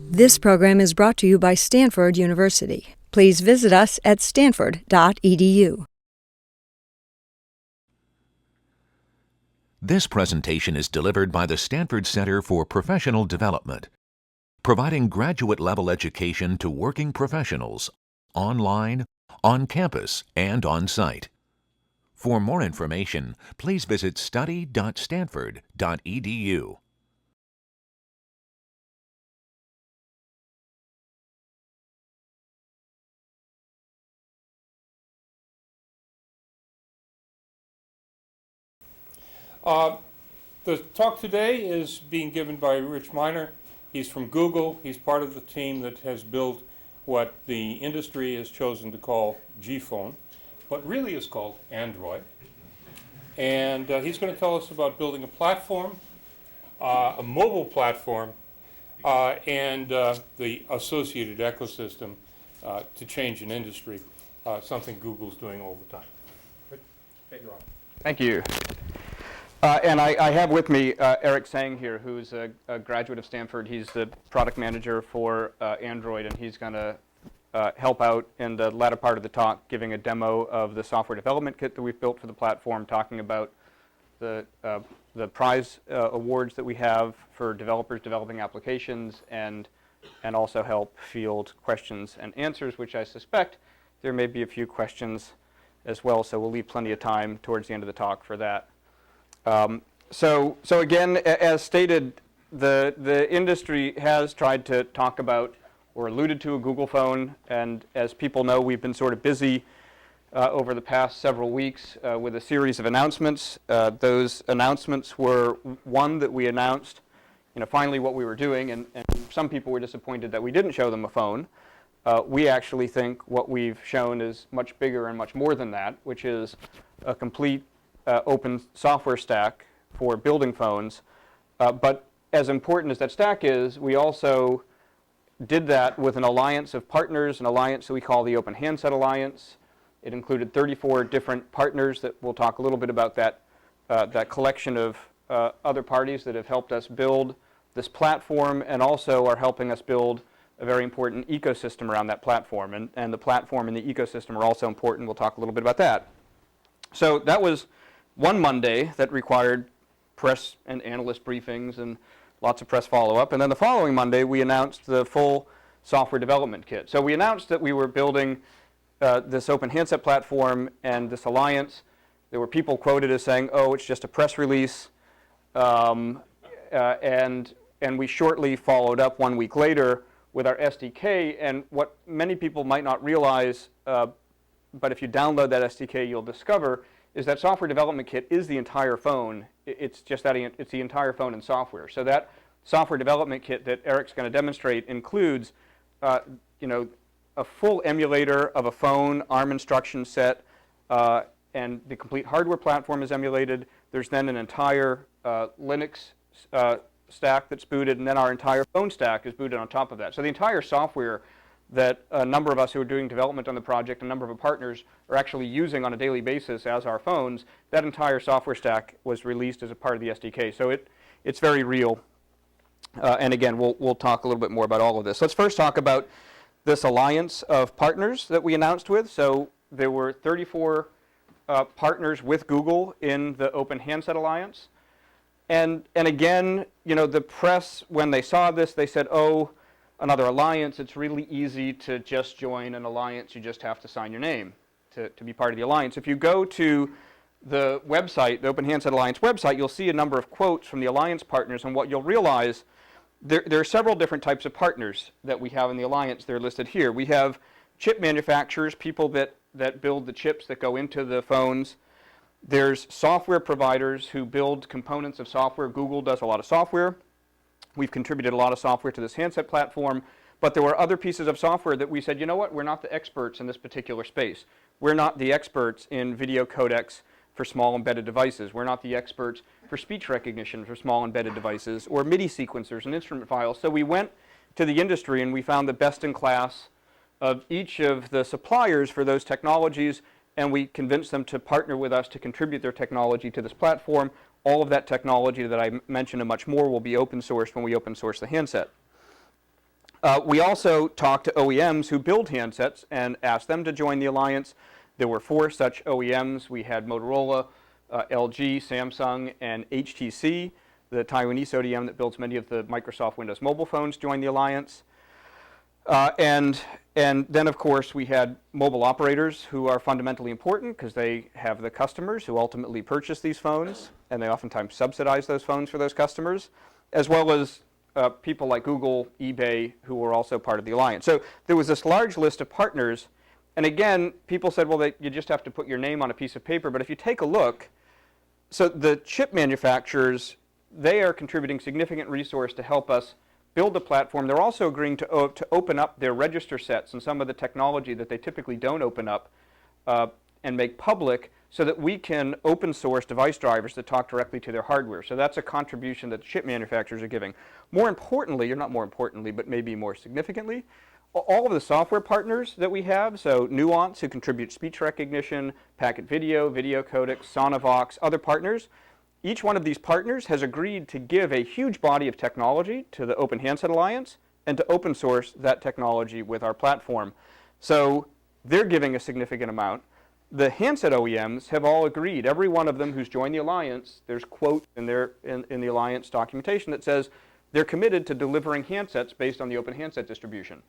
This program is brought to you by Stanford University. Please visit us at stanford.edu. This presentation is delivered by the Stanford Center for Professional Development, providing graduate-level education to working professionals, online, on campus, and on-site. For more information, please visit study.stanford.edu. The talk today is being given by Rich Miner. He's from Google. He's part of the team that has built what the industry has chosen to call G-Phone, but really is called Android. And he's going to tell us about building a platform, a mobile platform, and the associated ecosystem to change an industry, something Google's doing all the time. You're on. Thank you. And I have with me Eric Sang here, who's a graduate of Stanford. He's the product manager for Android, and he's going to help out in the latter part of the talk, giving a demo of the software development kit that we've built for the platform, talking about the prize awards that we have for developers developing applications, and also help field questions and answers, which I suspect there may be a few questions as well, so we'll leave plenty of time towards the end of the talk for that. So again, as stated, the industry has tried to talk about or alluded to a Google phone, and as people know, we've been sort of busy over the past several weeks with a series of announcements. Those announcements were one that we announced, finally what we were doing, and some people were disappointed that we didn't show them a phone. We actually think what we've shown is much bigger and much more than that, which is a complete open software stack for building phones. But as important as that stack is, we also did that with an alliance of partners, an alliance that we call the Open Handset Alliance. It included 34 different partners that we'll talk a little bit about, that collection of other parties that have helped us build this platform and also are helping us build a very important ecosystem around that platform. And the platform and the ecosystem are also important. We'll talk a little bit about that. So that was one Monday that required press and analyst briefings and lots of press follow-up. And then the following Monday, we announced the full software development kit. So we announced that we were building this open handset platform and this alliance. There were people quoted as saying, oh, it's just a press release. And we shortly followed up 1 week later with our SDK. And what many people might not realize, but if you download that SDK, you'll discover, is that software development kit is the entire phone. It's just that it's the entire phone and software. So that software development kit that Eric's going to demonstrate includes, a full emulator of a phone, ARM instruction set, and the complete hardware platform is emulated. There's then an entire Linux stack that's booted, and then our entire phone stack is booted on top of that. So the entire software that a number of us who are doing development on the project, a number of our partners are actually using on a daily basis as our phones, that entire software stack was released as a part of the SDK. So it's very real. And again, we'll talk a little bit more about all of this. Let's first talk about this alliance of partners that we announced with. So there were 34 partners with Google in the Open Handset Alliance. And again, the press, when they saw this, they said, oh, another alliance, it's really easy to just join an alliance. You just have to sign your name to be part of the alliance. If you go to the website, the Open Handset Alliance website, you'll see a number of quotes from the alliance partners, and what you'll realize, there are several different types of partners that we have in the alliance. They're listed here. We have chip manufacturers, people that build the chips that go into the phones. There's software providers who build components of software. Google does a lot of software. We've contributed a lot of software to this handset platform, but there were other pieces of software that we said, you know what, we're not the experts in this particular space. We're not the experts in video codecs for small embedded devices. We're not the experts for speech recognition for small embedded devices or MIDI sequencers and instrument files. So we went to the industry and we found the best in class of each of the suppliers for those technologies, and we convinced them to partner with us to contribute their technology to this platform. All of that technology that I mentioned and much more will be open sourced when we open source the handset. We also talked to OEMs who build handsets and asked them to join the alliance. There were 4 such OEMs. We had Motorola, LG, Samsung, and HTC, the Taiwanese ODM that builds many of the Microsoft Windows mobile phones, joined the alliance. And then, of course, we had mobile operators who are fundamentally important because they have the customers who ultimately purchase these phones, and they oftentimes subsidize those phones for those customers, as well as people like Google, eBay, who were also part of the alliance. So there was this large list of partners. And again, people said, well, you just have to put your name on a piece of paper. But if you take a look, so the chip manufacturers, they are contributing significant resource to help us build the platform. They're also agreeing to open up their register sets and some of the technology that they typically don't open up and make public so that we can open source device drivers that talk directly to their hardware. So that's a contribution that the chip manufacturers are giving. More importantly, or not more importantly, but maybe more significantly, all of the software partners that we have, so Nuance, who contributes speech recognition, packet video, video codecs, Sonovox, other partners, each one of these partners has agreed to give a huge body of technology to the Open Handset Alliance and to open source that technology with our platform. So they're giving a significant amount. The handset OEMs have all agreed. Every one of them who's joined the alliance, there's quote in the alliance documentation that says they're committed to delivering handsets based on the open handset distribution.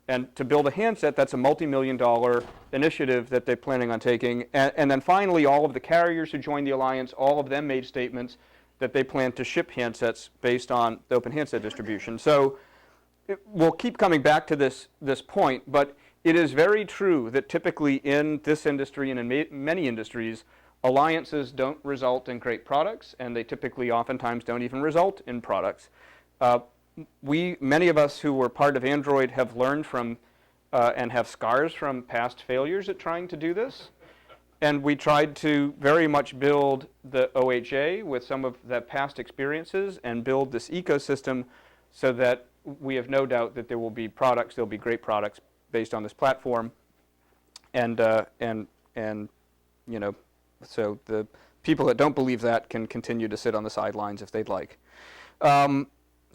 And to build a handset, that's a multi-million-dollar initiative that they're planning on taking. And then finally, all of the carriers who joined the alliance, all of them made statements that they plan to ship handsets based on the open handset distribution. So we'll keep coming back to this point, but it is very true that typically in this industry and in many industries, alliances don't result in great products, and they typically oftentimes don't even result in products. Many of us who were part of Android have learned from and have scars from past failures at trying to do this. And we tried to very much build the OHA with some of the past experiences and build this ecosystem so that we have no doubt that there will be products, there'll be great products based on this platform. And you know, so the people that don't believe that can continue to sit on the sidelines if they'd like.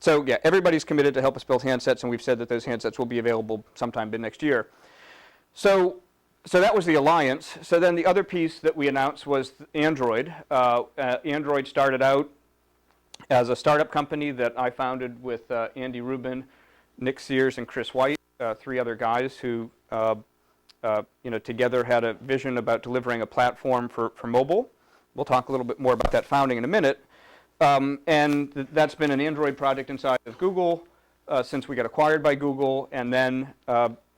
So yeah, everybody's committed to help us build handsets, and we've said that those handsets will be available sometime mid-next year. So that was the alliance. So then the other piece that we announced was Android. Android started out as a startup company that I founded with Andy Rubin, Nick Sears, and Chris White, 3 other guys who together had a vision about delivering a platform for mobile. We'll talk a little bit more about that founding in a minute. And that's been an Android project inside of Google since we got acquired by Google. And then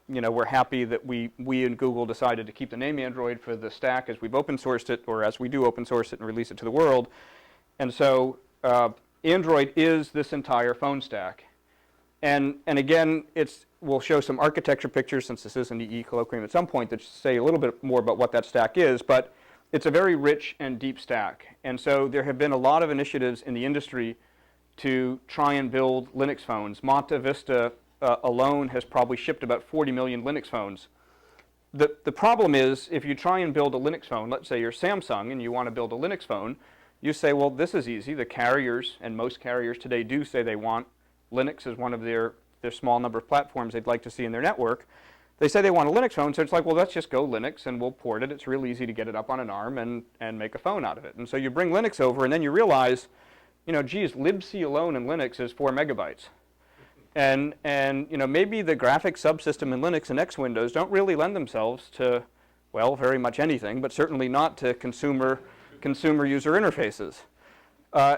we're happy that we and Google decided to keep the name Android for the stack as we've open sourced it, or as we do open source it and release it to the world. And so Android is this entire phone stack. And again, we'll show some architecture pictures, since this is an EE Colloquium at some point, that say a little bit more about what that stack is. But it's a very rich and deep stack. And so there have been a lot of initiatives in the industry to try and build Linux phones. Monta Vista alone has probably shipped about 40 million Linux phones. The problem is, if you try and build a Linux phone, let's say you're Samsung and you want to build a Linux phone, you say, well, this is easy. The carriers, and most carriers today do say they want Linux as one of their small number of platforms they'd like to see in their network. They say they want a Linux phone, so it's like, well, let's just go Linux and we'll port it. It's real easy to get it up on an ARM and make a phone out of it. And so you bring Linux over, and then you realize, geez, libc alone in Linux is 4 megabytes. And maybe the graphics subsystem in Linux and X Windows don't really lend themselves to, well, very much anything, but certainly not to consumer user interfaces.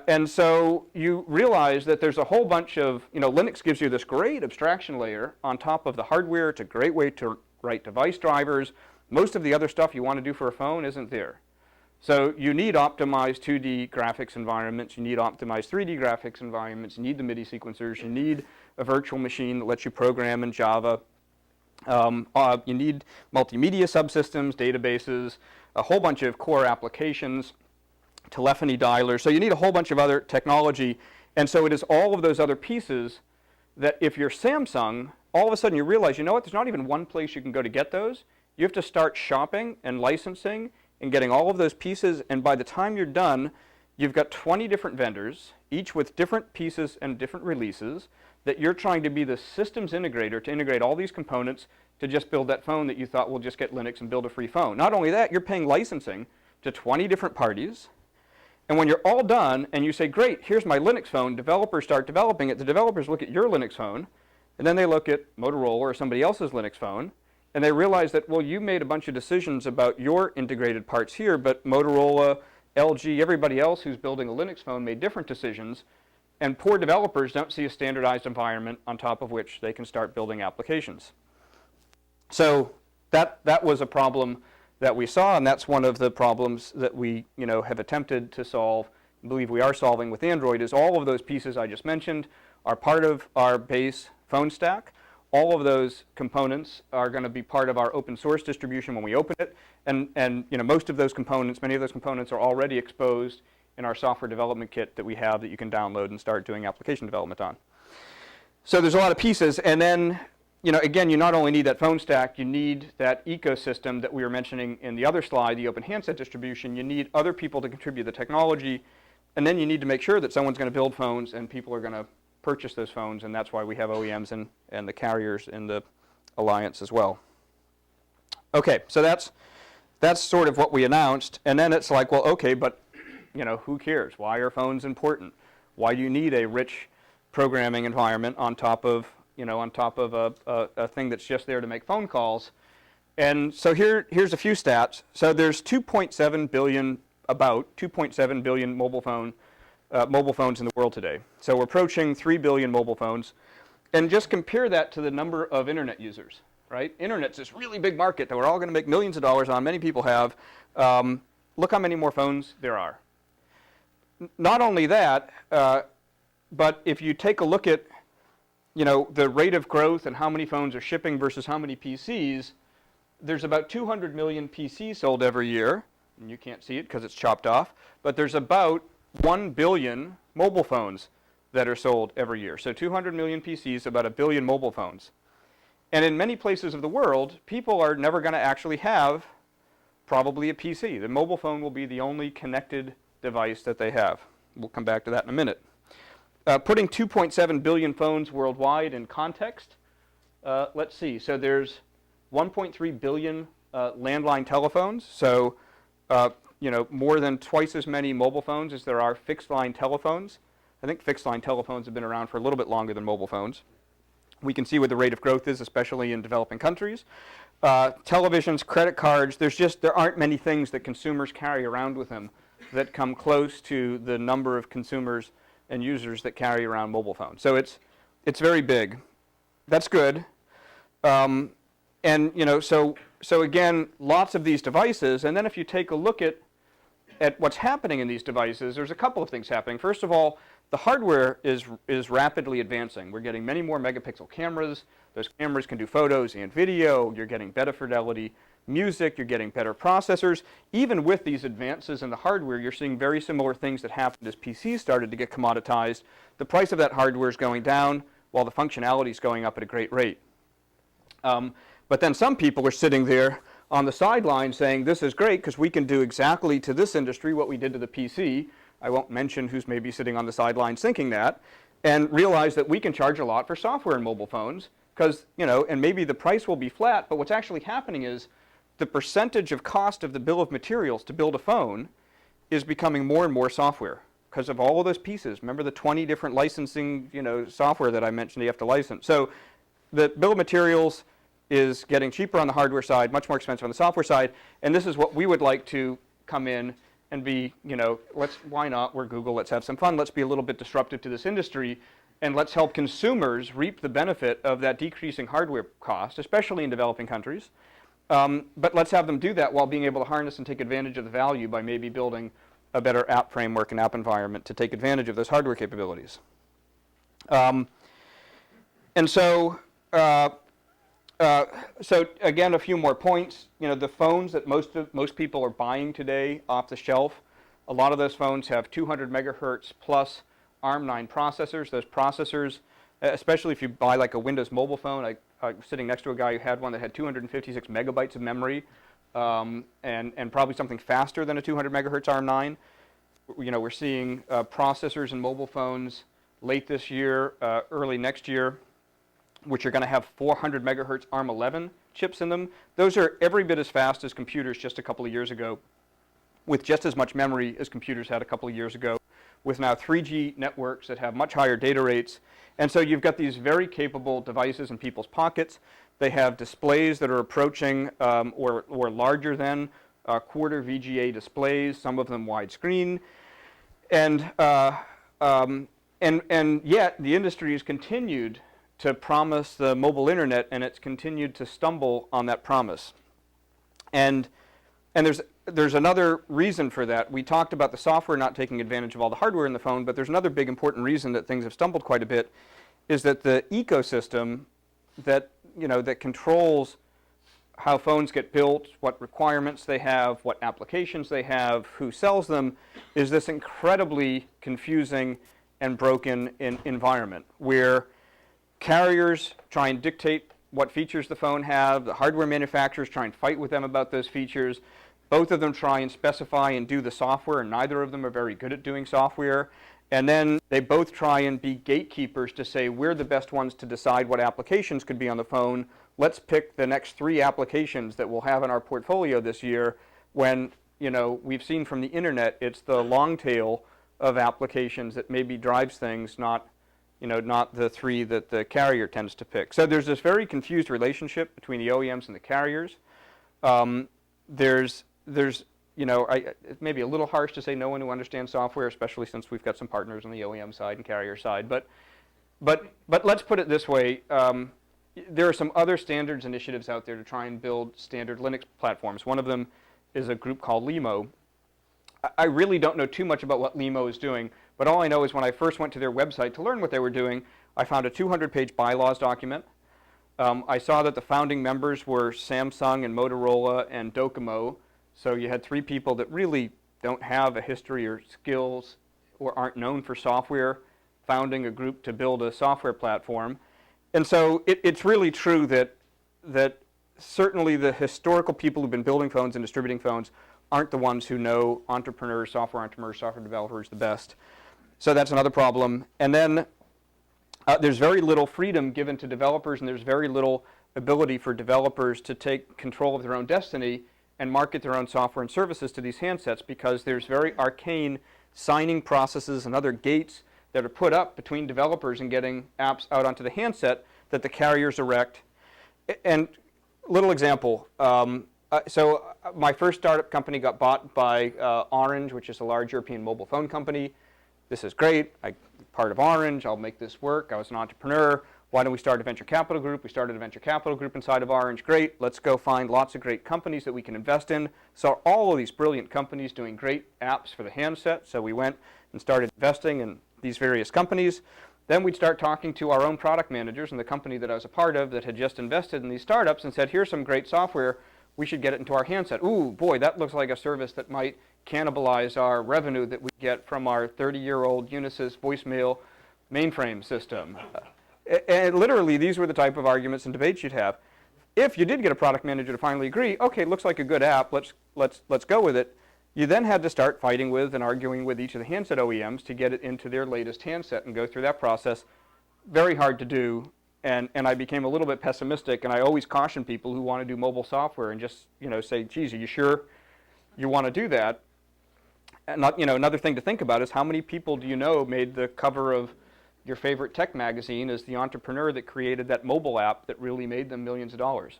And so you realize that there's a whole bunch of, Linux gives you this great abstraction layer on top of the hardware. It's a great way to write device drivers. Most of the other stuff you want to do for a phone isn't there. So you need optimized 2D graphics environments. You need optimized 3D graphics environments. You need the MIDI sequencers. You need a virtual machine that lets you program in Java. You need multimedia subsystems, databases, a whole bunch of core applications, telephony dialers. So you need a whole bunch of other technology. And so it is all of those other pieces that if you're Samsung, all of a sudden you realize, you know what, there's not even one place you can go to get those. you have to start shopping and licensing and getting all of those pieces, and by the time you're done, you've got 20 different vendors, each with different pieces and different releases, that you're trying to be the systems integrator to integrate all these components to just build that phone that you thought, will just get Linux and build a free phone. Not only that, you're paying licensing to 20 different parties, and when you're all done and you say, great, here's my Linux phone, developers start developing it, the developers look at your Linux phone, and then they look at Motorola or somebody else's Linux phone, and they realize that, well, you made a bunch of decisions about your integrated parts here, but Motorola, LG, everybody else who's building a Linux phone made different decisions, and poor developers don't see a standardized environment on top of which they can start building applications. So that was a problem that we saw, and that's one of the problems that we have attempted to solve, and believe we are solving with Android, is all of those pieces I just mentioned are part of our base phone stack. All of those components are going to be part of our open source distribution when we open it, and most of those components, many of those components are already exposed in our software development kit that we have that you can download and start doing application development on. So there's a lot of pieces, and then again, you not only need that phone stack, you need that ecosystem that we were mentioning in the other slide, the open handset distribution. You need other people to contribute the technology, and then you need to make sure that someone's going to build phones and people are going to purchase those phones, and that's why we have OEMs and the carriers in the alliance as well. Okay, so that's sort of what we announced, and then it's like, well, okay, but who cares? Why are phones important? Why do you need a rich programming environment on top of a thing that's just there to make phone calls? And so here's a few stats. So there's 2.7 billion, about 2.7 billion mobile phones in the world today. So we're approaching 3 billion mobile phones. And just compare that to the number of internet users, right? Internet's this really big market that we're all going to make millions of dollars on. Many people have. Look how many more phones there are. Not only that, but if you take a look at the rate of growth and how many phones are shipping versus how many PCs, there's about 200 million PCs sold every year. And you can't see it because it's chopped off, but there's about 1 billion mobile phones that are sold every year. So 200 million PCs, about 1 billion mobile phones. And in many places of the world, people are never going to actually have probably a PC. The mobile phone will be the only connected device that they have. We'll come back to that in a minute. Putting 2.7 billion phones worldwide in context, let's see. So there's 1.3 billion landline telephones. So more than twice as many mobile phones as there are fixed line telephones. I think fixed line telephones have been around for a little bit longer than mobile phones. We can see what the rate of growth is, especially in developing countries. Televisions, credit cards, there aren't many things that consumers carry around with them that come close to the number of consumers and users that carry around mobile phones. So it's very big. That's good. So again, lots of these devices, and then if you take a look at what's happening in these devices, there's a couple of things happening. First of all, the hardware is rapidly advancing. We're getting many more megapixel cameras. Those cameras can do photos and video. You're getting better fidelity music. You're getting better processors. Even with these advances in the hardware, you're seeing very similar things that happened as PCs started to get commoditized. The price of that hardware is going down while the functionality is going up at a great rate. But then some people are sitting there on the sideline saying, this is great because we can do exactly to this industry what we did to the PC. I won't mention who's maybe sitting on the sidelines thinking that, and realize that we can charge a lot for software in mobile phones because, and maybe the price will be flat, but what's actually happening is the percentage of cost of the bill of materials to build a phone is becoming more and more software because of all of those pieces. Remember the 20 different licensing, software that I mentioned you have to license. So the bill of materials is getting cheaper on the hardware side, much more expensive on the software side, and this is what we would like to come in and be, why not, we're Google, let's have some fun, let's be a little bit disruptive to this industry, and let's help consumers reap the benefit of that decreasing hardware cost, especially in developing countries. But let's have them do that while being able to harness and take advantage of the value by maybe building a better app framework and app environment to take advantage of those hardware capabilities. So again, a few more points. The phones that most people are buying today off the shelf, a lot of those phones have 200 megahertz plus ARM9 processors. Those processors, especially if you buy like a Windows mobile phone, sitting next to a guy who had one that had 256 megabytes of memory, and probably something faster than a 200 megahertz ARM9. We're seeing processors in mobile phones late this year, early next year, which are going to have 400 megahertz ARM11 chips in them. Those are every bit as fast as computers just a couple of years ago, with just as much memory as computers had a couple of years ago, with now 3G networks that have much higher data rates. And so you've got these very capable devices in people's pockets. They have displays that are approaching or larger than quarter VGA displays, some of them widescreen. And yet the industry has continued to promise the mobile internet, and it's continued to stumble on that promise. And there's another reason for that. We talked about the software not taking advantage of all the hardware in the phone, but there's another big important reason that things have stumbled quite a bit, is that the ecosystem that controls how phones get built, what requirements they have, what applications they have, who sells them, is this incredibly confusing and broken environment where carriers try and dictate what features the phone have, the hardware manufacturers try and fight with them about those features. Both of them try and specify and do the software, and neither of them are very good at doing software. And then they both try and be gatekeepers to say, we're the best ones to decide what applications could be on the phone. Let's pick the next 3 applications that we'll have in our portfolio this year, when we've seen from the internet, it's the long tail of applications that maybe drives things, not the 3 that the carrier tends to pick. So there's this very confused relationship between the OEMs and the carriers. It may be a little harsh to say no one who understands software, especially since we've got some partners on the OEM side and carrier side. But let's put it this way. There are some other standards initiatives out there to try and build standard Linux platforms. One of them is a group called Limo. I really don't know too much about what Limo is doing, but all I know is when I first went to their website to learn what they were doing, I found a 200-page bylaws document. I saw that the founding members were Samsung and Motorola and Docomo, so you had 3 people that really don't have a history or skills or aren't known for software, founding a group to build a software platform. And so it's really true that certainly the historical people who've been building phones and distributing phones aren't the ones who know entrepreneurs, software developers the best. So that's another problem. And then there's very little freedom given to developers, and there's very little ability for developers to take control of their own destiny and market their own software and services to these handsets, because there's very arcane signing processes and other gates that are put up between developers and getting apps out onto the handset that the carriers erect. And little example, so my first startup company got bought by Orange, which is a large European mobile phone company. This is great. I'm part of Orange. I'll make this work. I was an entrepreneur. Why don't we start a venture capital group? We started a venture capital group inside of Orange. Great. Let's go find lots of great companies that we can invest in. Saw all of these brilliant companies doing great apps for the handset. So we went and started investing in these various companies. Then we'd start talking to our own product managers in the company that I was a part of that had just invested in these startups and said, here's some great software. We should get it into our handset. Ooh, boy, that looks like a service that might cannibalize our revenue that we get from our 30-year-old Unisys voicemail mainframe system. And literally, these were the type of arguments and debates you'd have. If you did get a product manager to finally agree, okay, looks like a good app, let's go with it, you then had to start fighting with and arguing with each of the handset OEMs to get it into their latest handset and go through that process. Very hard to do, and I became a little bit pessimistic, and I always caution people who want to do mobile software and just say, geez, are you sure you want to do that? And another thing to think about is how many people do you know made the cover of your favorite tech magazine as the entrepreneur that created that mobile app that really made them millions of dollars,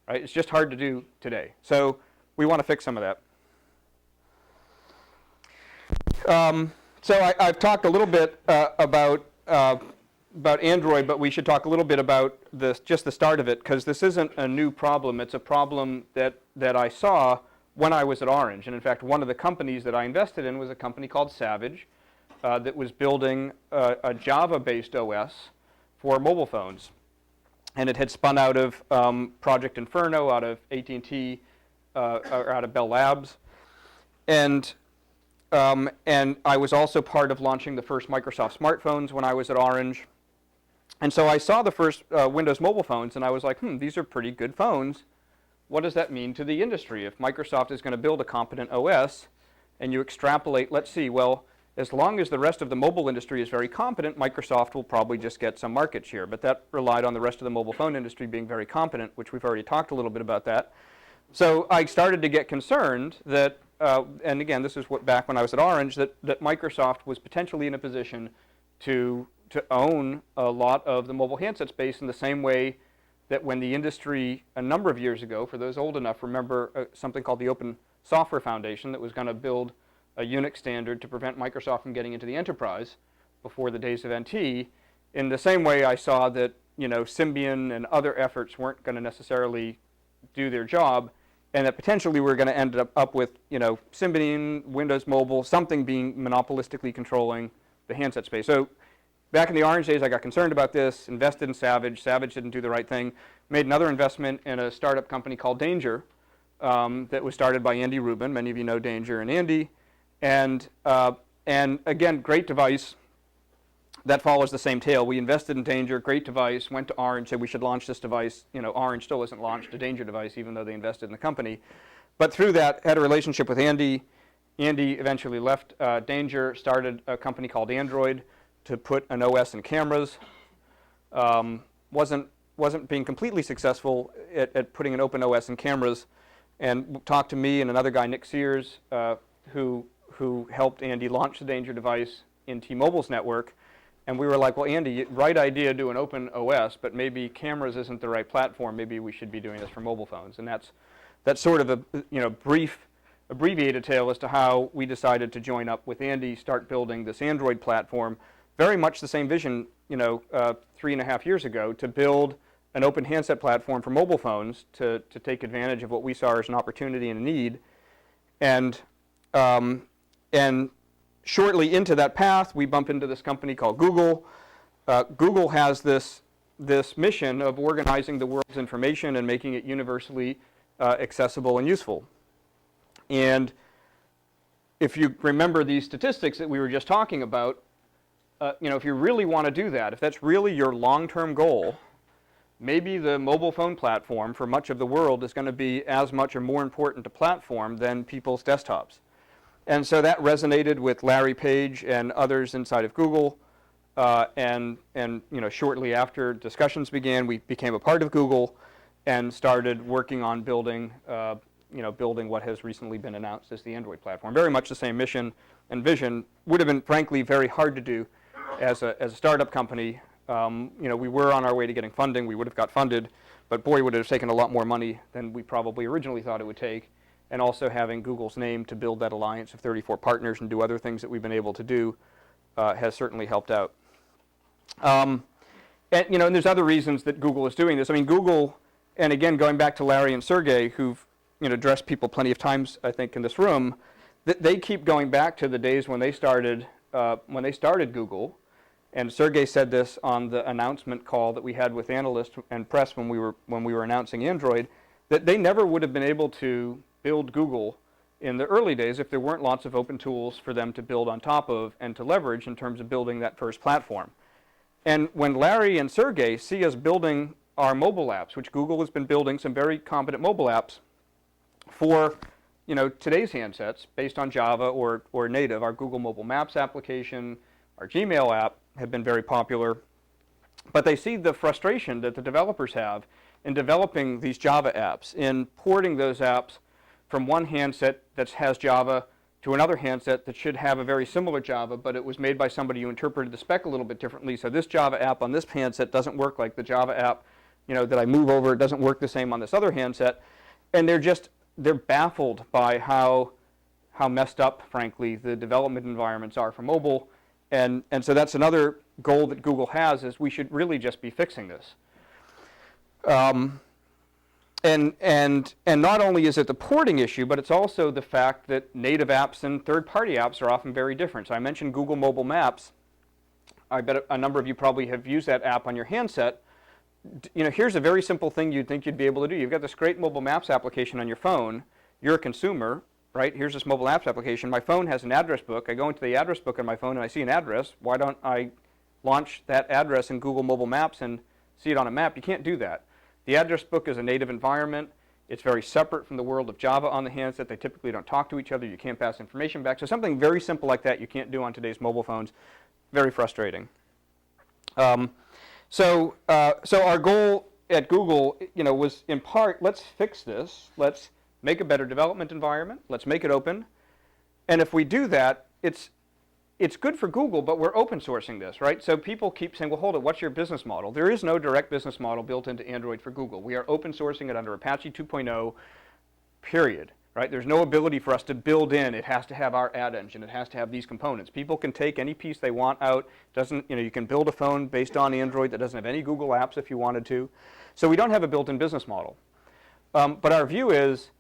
right? It's just hard to do today. So we want to fix some of that. So I've talked a little bit about Android, but we should talk a little bit about just the start of it, because this isn't a new problem. It's a problem that I saw when I was at Orange. And in fact, one of the companies that I invested in was a company called Savage that was building a Java-based OS for mobile phones. And it had spun out of Project Inferno, out of AT&T, or out of Bell Labs. And I was also part of launching the first Microsoft smartphones when I was at Orange. And so I saw the first Windows mobile phones, and I was like, these are pretty good phones. What does that mean to the industry? If Microsoft is going to build a competent OS, and you extrapolate, let's see, well, as long as the rest of the mobile industry is very competent, Microsoft will probably just get some market share. But that relied on the rest of the mobile phone industry being very competent, which we've already talked a little bit about that. So I started to get concerned that, and again, this is back when I was at Orange, that Microsoft was potentially in a position to own a lot of the mobile handset space in the same way that when the industry, a number of years ago, for those old enough, remember something called the Open Software Foundation that was going to build a Unix standard to prevent Microsoft from getting into the enterprise before the days of NT. In the same way, I saw that Symbian and other efforts weren't going to necessarily do their job, and that potentially we're going to end up with Symbian, Windows Mobile, something being monopolistically controlling the handset space. So back in the Orange days, I got concerned about this, invested in Savage. Savage didn't do the right thing. Made another investment in a startup company called Danger that was started by Andy Rubin. Many of you know Danger and Andy. And again, great device. That follows the same tail. We invested in Danger, great device, went to Orange, said we should launch this device. Orange still hasn't launched a Danger device, even though they invested in the company. But through that, had a relationship with Andy. Andy eventually left Danger, started a company called Android to put an OS in cameras. Wasn't being completely successful at putting an open OS in cameras, and talked to me and another guy, Nick Sears, who helped Andy launch the Danger device in T-Mobile's network. And we were like, well, Andy, right idea, do an open OS, but maybe cameras isn't the right platform. Maybe we should be doing this for mobile phones. And that's sort of a brief, abbreviated tale as to how we decided to join up with Andy, start building this Android platform. Very much the same vision, 3.5 years ago, to build an open handset platform for mobile phones to take advantage of what we saw as an opportunity and a need. And shortly into that path, we bump into this company called Google. Google has this mission of organizing the world's information and making it universally accessible and useful. And if you remember these statistics that we were just talking about, if you really want to do that, if that's really your long-term goal, maybe the mobile phone platform for much of the world is going to be as much or more important a platform than people's desktops. And so that resonated with Larry Page and others inside of Google. And shortly after discussions began, we became a part of Google and started working on building what has recently been announced as the Android platform. Very much the same mission and vision. Would have been, frankly, very hard to do as a startup company. We were on our way to getting funding. We would have got funded, but boy, would it have taken a lot more money than we probably originally thought it would take. And also having Google's name to build that alliance of 34 partners and do other things that we've been able to do has certainly helped out. And there's other reasons that Google is doing this. I mean, Google, and again, going back to Larry and Sergey, who've addressed people plenty of times, I think, in this room, they keep going back to the days when they started Google. And Sergey said this on the announcement call that we had with analysts and press when we were announcing Android, that they never would have been able to build Google in the early days if there weren't lots of open tools for them to build on top of and to leverage in terms of building that first platform. And when Larry and Sergey see us building our mobile apps, which Google has been building some very competent mobile apps for today's handsets based on Java or native, our Google Mobile Maps application, our Gmail app have been very popular. But they see the frustration that the developers have in developing these Java apps, in porting those apps from one handset that has Java to another handset that should have a very similar Java, but it was made by somebody who interpreted the spec a little bit differently. So this Java app on this handset doesn't work like the Java app, that I move over. It doesn't work the same on this other handset. And they're baffled by how messed up, frankly, the development environments are for mobile. And so that's another goal that Google has, is we should really just be fixing this. And not only is it the porting issue, but it's also the fact that native apps and third-party apps are often very different. So I mentioned Google Mobile Maps. I bet a number of you probably have used that app on your handset. Here's a very simple thing you'd think you'd be able to do. You've got this great mobile maps application on your phone. You're a consumer, right? Here's this mobile apps application. My phone has an address book. I go into the address book on my phone and I see an address. Why don't I launch that address in Google Mobile Maps and see it on a map. You can't do that. The address book is a native environment. It's very separate from the world of Java on the handset. They typically don't talk to each other. You can't pass information back. So something very simple like that you can't do on today's mobile phones. Very frustrating. So our goal at Google, was in part, let's fix this. Let's make a better development environment. Let's make it open. And if we do that, it's good for Google, but we're open sourcing this, right? So people keep saying, well, hold it, what's your business model? There is no direct business model built into Android for Google. We are open sourcing it under Apache 2.0, period, right? There's no ability for us to build in, it has to have our ad engine, it has to have these components. People can take any piece they want out. You can build a phone based on Android that doesn't have any Google apps if you wanted to. So we don't have a built-in business model. But our view is,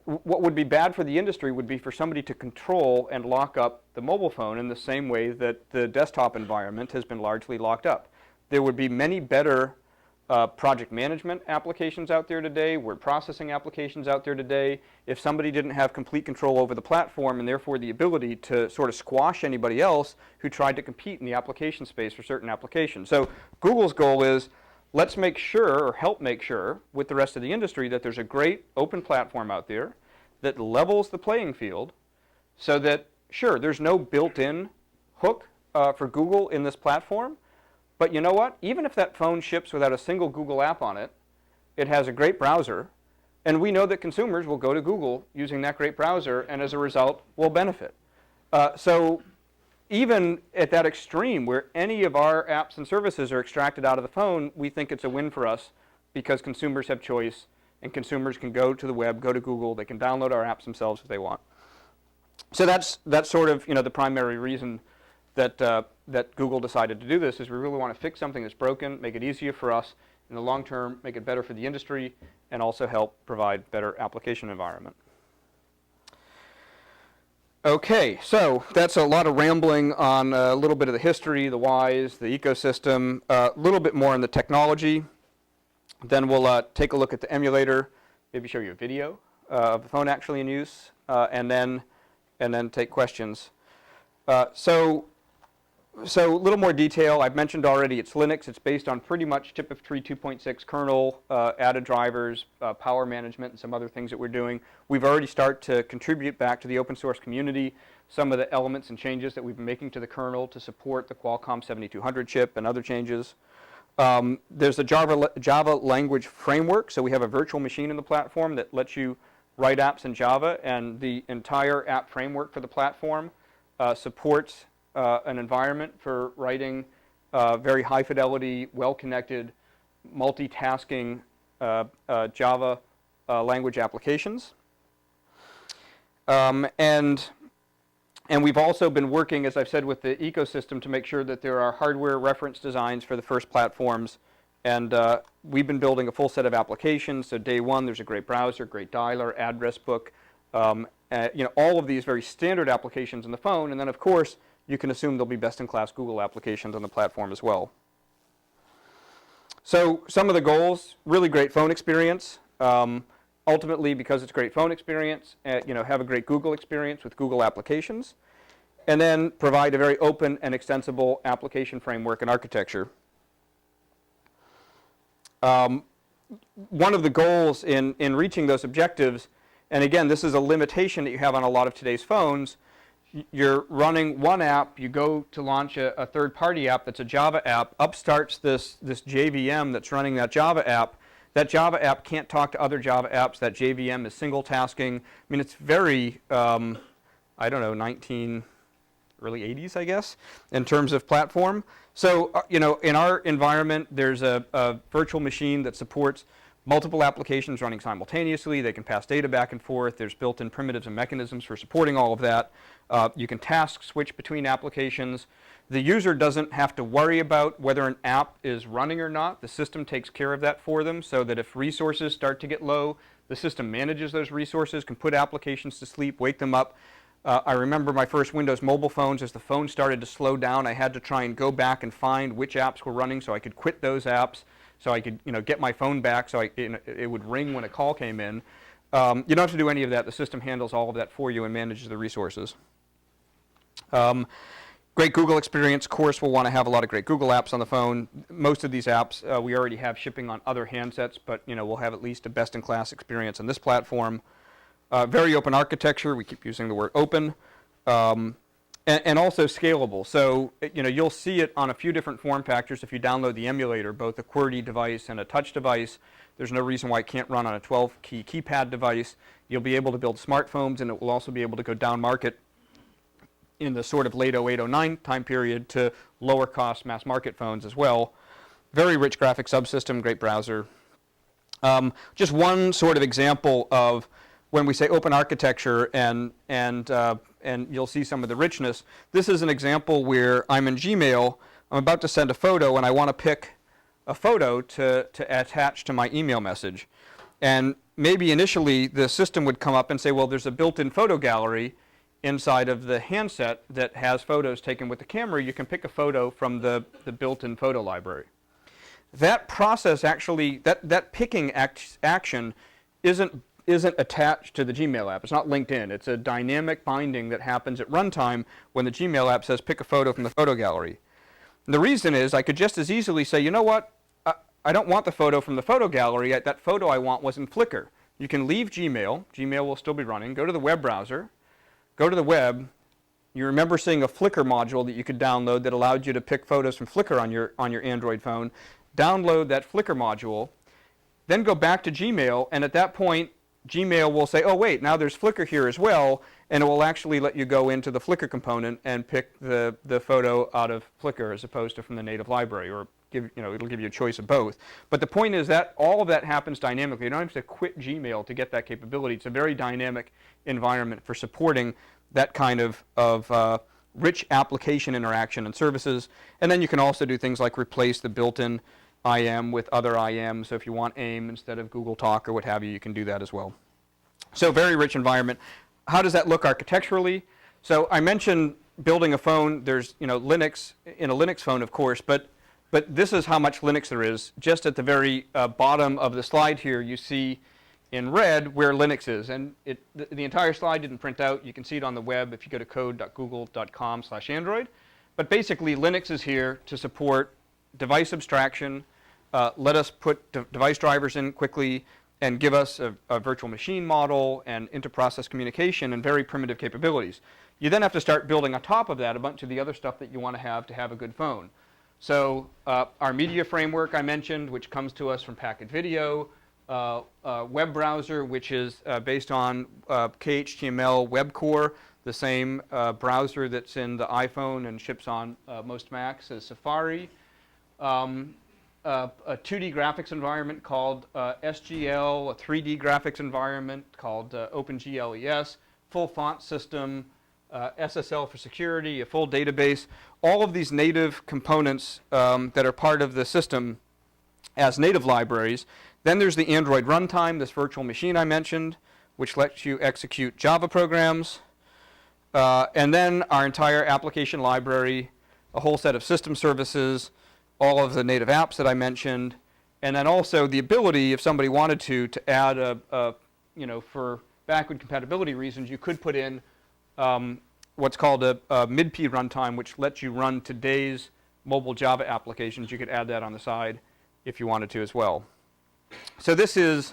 what would be bad for the industry would be for somebody to control and lock up the mobile phone in the same way that the desktop environment has been largely locked up. There would be many better project management applications out there today, word processing applications out there today, if somebody didn't have complete control over the platform and therefore the ability to sort of squash anybody else who tried to compete in the application space for certain applications. So Google's goal is, let's make sure, or help make sure, with the rest of the industry that there's a great open platform out there that levels the playing field so that, sure, there's no built-in hook for Google in this platform, but you know what? Even if that phone ships without a single Google app on it, it has a great browser, and we know that consumers will go to Google using that great browser, and as a result, will benefit. So even at that extreme where any of our apps and services are extracted out of the phone, we think it's a win for us because consumers have choice and consumers can go to the web, go to Google, they can download our apps themselves if they want. So that's sort of the primary reason that that Google decided to do this, is we really want to fix something that's broken, make it easier for us in the long term, make it better for the industry, and also help provide better application environment. Okay, so that's a lot of rambling on a little bit of the history, the whys, the ecosystem, a little bit more on the technology. Then we'll take a look at the emulator, maybe show you a video of the phone actually in use, and then take questions. So a little more detail. I've mentioned already it's Linux. It's based on pretty much tip of tree 2.6 kernel, added drivers, power management, and some other things that we're doing. We've already started to contribute back to the open source community some of the elements and changes that we've been making to the kernel to support the Qualcomm 7200 chip and other changes. There's a Java language framework, so we have a virtual machine in the platform that lets you write apps in Java, and the entire app framework for the platform supports an environment for writing very high fidelity, well-connected, multitasking Java language applications. And we've also been working, as I've said, with the ecosystem to make sure that there are hardware reference designs for the first platforms. And we've been building a full set of applications. So day one, there's a great browser, great dialer, address book, all of these very standard applications in the phone. And then, of course, you can assume there'll be best-in-class Google applications on the platform as well. So some of the goals: really great phone experience. Ultimately, because it's a great phone experience, have a great Google experience with Google applications, and then provide a very open and extensible application framework and architecture. One of the goals in reaching those objectives, and again, this is a limitation that you have on a lot of today's phones, you're running one app, you go to launch a third-party app that's a Java app, up starts this JVM that's running that Java app. That Java app can't talk to other Java apps. That JVM is single tasking. I mean, it's very, early 80s, I guess, in terms of platform. So, in our environment, there's a virtual machine that supports multiple applications running simultaneously. They can pass data back and forth. There's built-in primitives and mechanisms for supporting all of that. You can task switch between applications. The user doesn't have to worry about whether an app is running or not. The system takes care of that for them, so that if resources start to get low, the system manages those resources, can put applications to sleep, wake them up. I remember my first Windows mobile phones. As the phone started to slow down, I had to try and go back and find which apps were running so I could quit those apps, so I could get my phone back so it would ring when a call came in. You don't have to do any of that. The system handles all of that for you and manages the resources. Great Google experience. Of course, we'll want to have a lot of great Google apps on the phone. Most of these apps we already have shipping on other handsets, but we'll have at least a best-in-class experience on this platform. Very open architecture. We keep using the word open. And also scalable. So you'll see it on a few different form factors if you download the emulator, both a QWERTY device and a touch device. There's no reason why it can't run on a 12-key keypad device. You'll be able to build smartphones, and it will also be able to go down market in the sort of late 08, 09 time period to lower cost mass market phones as well. Very rich graphics subsystem, great browser. Just one sort of example of when we say open architecture and you'll see some of the richness. This is an example where I'm in Gmail, I'm about to send a photo, and I want to pick a photo to attach to my email message. And maybe initially the system would come up and say, well, there's a built-in photo gallery inside of the handset that has photos taken with the camera. You can pick a photo from the built-in photo library. That process actually, that picking action isn't attached to the Gmail app. It's not linked in. It's a dynamic binding that happens at runtime when the Gmail app says pick a photo from the photo gallery. And the reason is I could just as easily say, you know what, I don't want the photo from the photo gallery. That photo I want was in Flickr. You can leave Gmail. Gmail will still be running. Go to the web browser. Go to the web. You remember seeing a Flickr module that you could download that allowed you to pick photos from Flickr on your Android phone. Download that Flickr module. Then go back to Gmail, and at that point, Gmail will say, oh wait, now there's Flickr here as well, and it will actually let you go into the Flickr component and pick the photo out of Flickr as opposed to from the native library, or it'll give you a choice of both. But the point is that all of that happens dynamically. You don't have to quit Gmail to get that capability. It's a very dynamic environment for supporting that kind of rich application interaction and services. And then you can also do things like replace the built-in IM with other IM. So if you want AIM instead of Google Talk or what have you, you can do that as well. So very rich environment. How does that look architecturally? So I mentioned building a phone. There's Linux in a Linux phone, of course, but this is how much Linux there is. Just at the very bottom of the slide here, you see in red where Linux is. And the entire slide didn't print out. You can see it on the web if you go to code.google.com/Android. But basically, Linux is here to support device abstraction, let us put device drivers in quickly, and give us a virtual machine model and inter-process communication and very primitive capabilities. You then have to start building on top of that a bunch of the other stuff that you want to have a good phone. So our media framework I mentioned, which comes to us from Packet Video, web browser, which is based on KHTML web core, the same browser that's in the iPhone and ships on most Macs as Safari. A 2D graphics environment called SGL, a 3D graphics environment called OpenGLES, full font system, SSL for security, a full database, all of these native components that are part of the system as native libraries. Then there's the Android runtime, this virtual machine I mentioned, which lets you execute Java programs. And then our entire application library, a whole set of system services, all of the native apps that I mentioned, and then also the ability, if somebody wanted to add for backward compatibility reasons, you could put in what's called a mid-P runtime, which lets you run today's mobile Java applications. You could add that on the side if you wanted to as well. So this is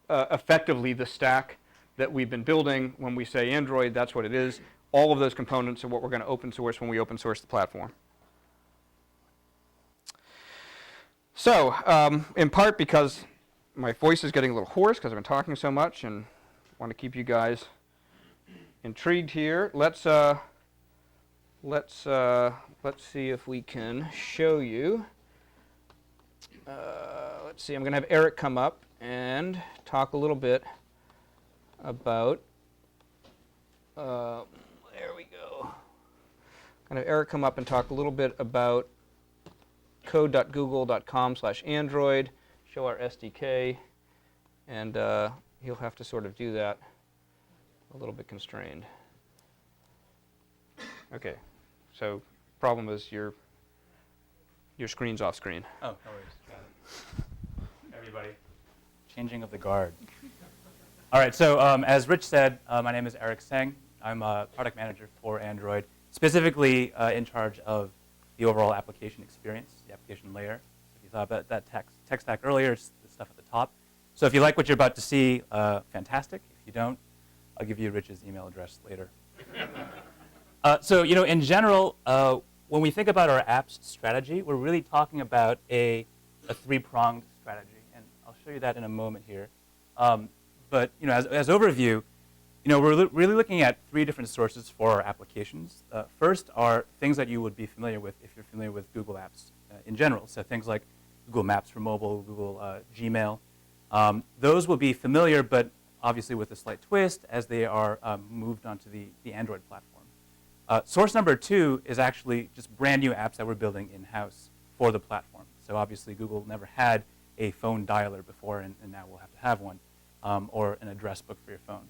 effectively the stack that we've been building. When we say Android, that's what it is. All of those components are what we're going to open source when we open source the platform. So, in part because my voice is getting a little hoarse because I've been talking so much and want to keep you guys intrigued here, let's see if we can show you. Let's see, I'm going to have Eric come up and talk a little bit about, there we go. I'm going to have Eric come up and talk a little bit about code.google.com/Android, show our SDK, and he'll have to sort of do that a little bit constrained. Okay, so problem is your screen's off screen. Oh, no worries. Got it. Everybody, changing of the guard. All right, so as Rich said, my name is Eric Seng. I'm a product manager for Android specifically in charge of the overall application experience, the application layer. If you thought about that tech stack earlier, it's the stuff at the top. So if you like what you're about to see, fantastic. If you don't, I'll give you Rich's email address later. So in general, when we think about our apps strategy, we're really talking about a three-pronged strategy, and I'll show you that in a moment here. But as overview, we're really looking at three different sources for our applications. First are things that you would be familiar with if you're familiar with Google Apps in general. So things like Google Maps for mobile, Google Gmail. Those will be familiar, but obviously with a slight twist as they are moved onto the Android platform. Source number two is actually just brand new apps that we're building in-house for the platform. So obviously Google never had a phone dialer before, and now we'll have to have one, or an address book for your phone.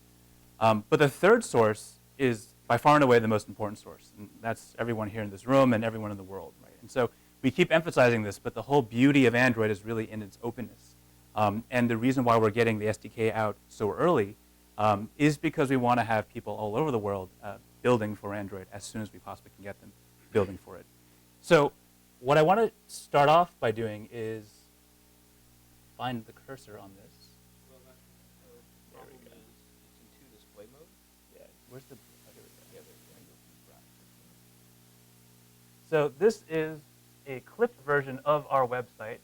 But the third source is by far and away the most important source, and that's everyone here in this room and everyone in the world, right? And so we keep emphasizing this, but the whole beauty of Android is really in its openness. And the reason why we're getting the SDK out so early is because we want to have people all over the world building for Android as soon as we possibly can get them building for it. So what I want to start off by doing is find the cursor on this. There we go. It's in two display mode. Yeah, where's the? Oh, here we go. So this is a clipped version of our website.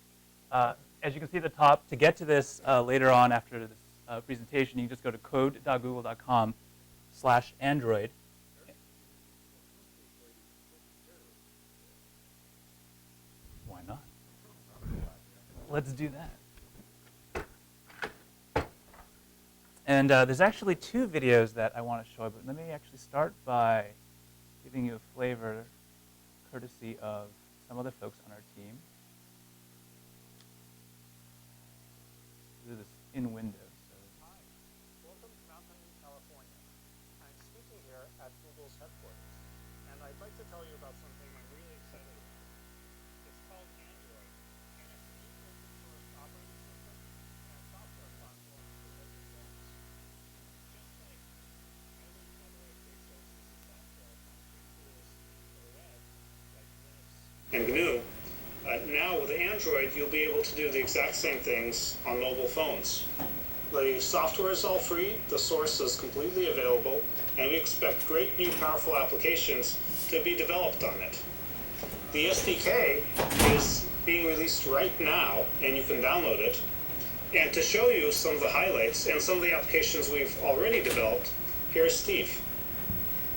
As you can see at the top, to get to this later on after this presentation, you can just go to code.google.com/Android. Why not? Let's do that. And there's actually two videos that I want to show, but let me actually start by giving you a flavor, courtesy of some other folks on our team. Do this in Windows. Hi, welcome to Mountain View, California. I'm speaking here at Google's headquarters, and I'd like to tell you about something I'm really excited about. It's called Android, and it's a new open source operating system and software platform for mobile phones. Just like other Android big sources of software function tools for the web, like Linux and GNU, now with Android, you'll be able to do the exact same things on mobile phones. The software is all free, the source is completely available, and we expect great new powerful applications to be developed on it. The SDK is being released right now, and you can download it. And to show you some of the highlights and some of the applications we've already developed, here's Steve.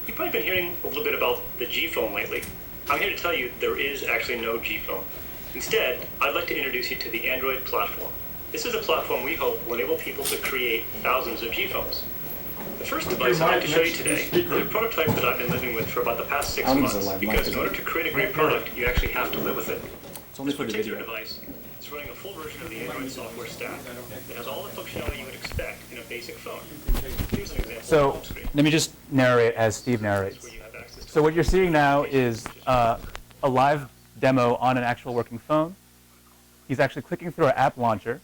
You've probably been hearing a little bit about the G phone lately. I'm here to tell you there is actually no G phone. Instead, I'd like to introduce you to the Android platform. This is a platform we hope will enable people to create thousands of G phones. The first device I'd like to show you today is a prototype that I've been living with for about the past 6 months, because in order to create a great product, you actually have to live with it. This particular device is running a full version of the Android software stack that has all the functionality you would expect in a basic phone. Here's an example of the So home screen. let me just narrate as Steve narrates. Where you have access to So what you're seeing now is a live demo on an actual working phone. He's actually clicking through our app launcher.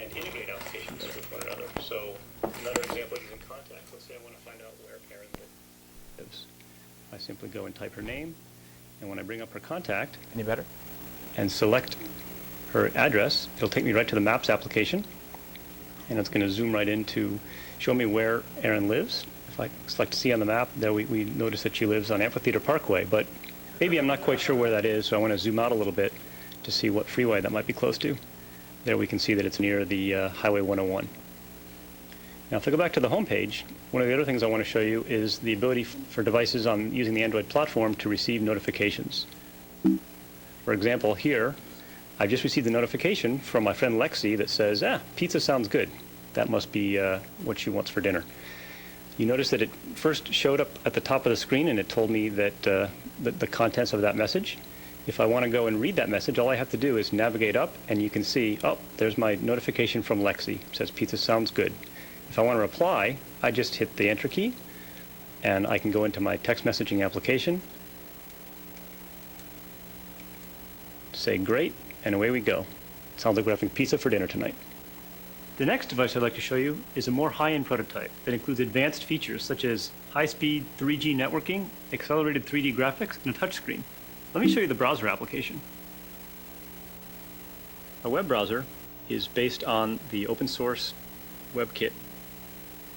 and integrate applications with one another. So another example is in contacts. Let's say I want to find out where Erin lives. I simply go and type her name, and when I bring up her contact Any better? and select her address, it'll take me right to the Maps application, and it's going to zoom right in to show me where Erin lives. If I select see on the map, there we notice that she lives on Amphitheater Parkway, but maybe I'm not quite sure where that is, so I want to zoom out a little bit to see what freeway that might be close to. There we can see that it's near the Highway 101. Now if I go back to the home page, one of the other things I want to show you is the ability for devices on using the Android platform to receive notifications. For example, here, I've just received a notification from my friend Lexi that says, pizza sounds good. That must be what she wants for dinner. You notice that it first showed up at the top of the screen and it told me that the contents of that message. If I want to go and read that message, all I have to do is navigate up and you can see, there's my notification from Lexi. It says pizza sounds good. If I want to reply, I just hit the enter key and I can go into my text messaging application, say great, and away we go. Sounds like we're having pizza for dinner tonight. The next device I'd like to show you is a more high-end prototype that includes advanced features such as high-speed 3G networking, accelerated 3D graphics, and a touchscreen. Let me show you the browser application. A web browser is based on the open source WebKit,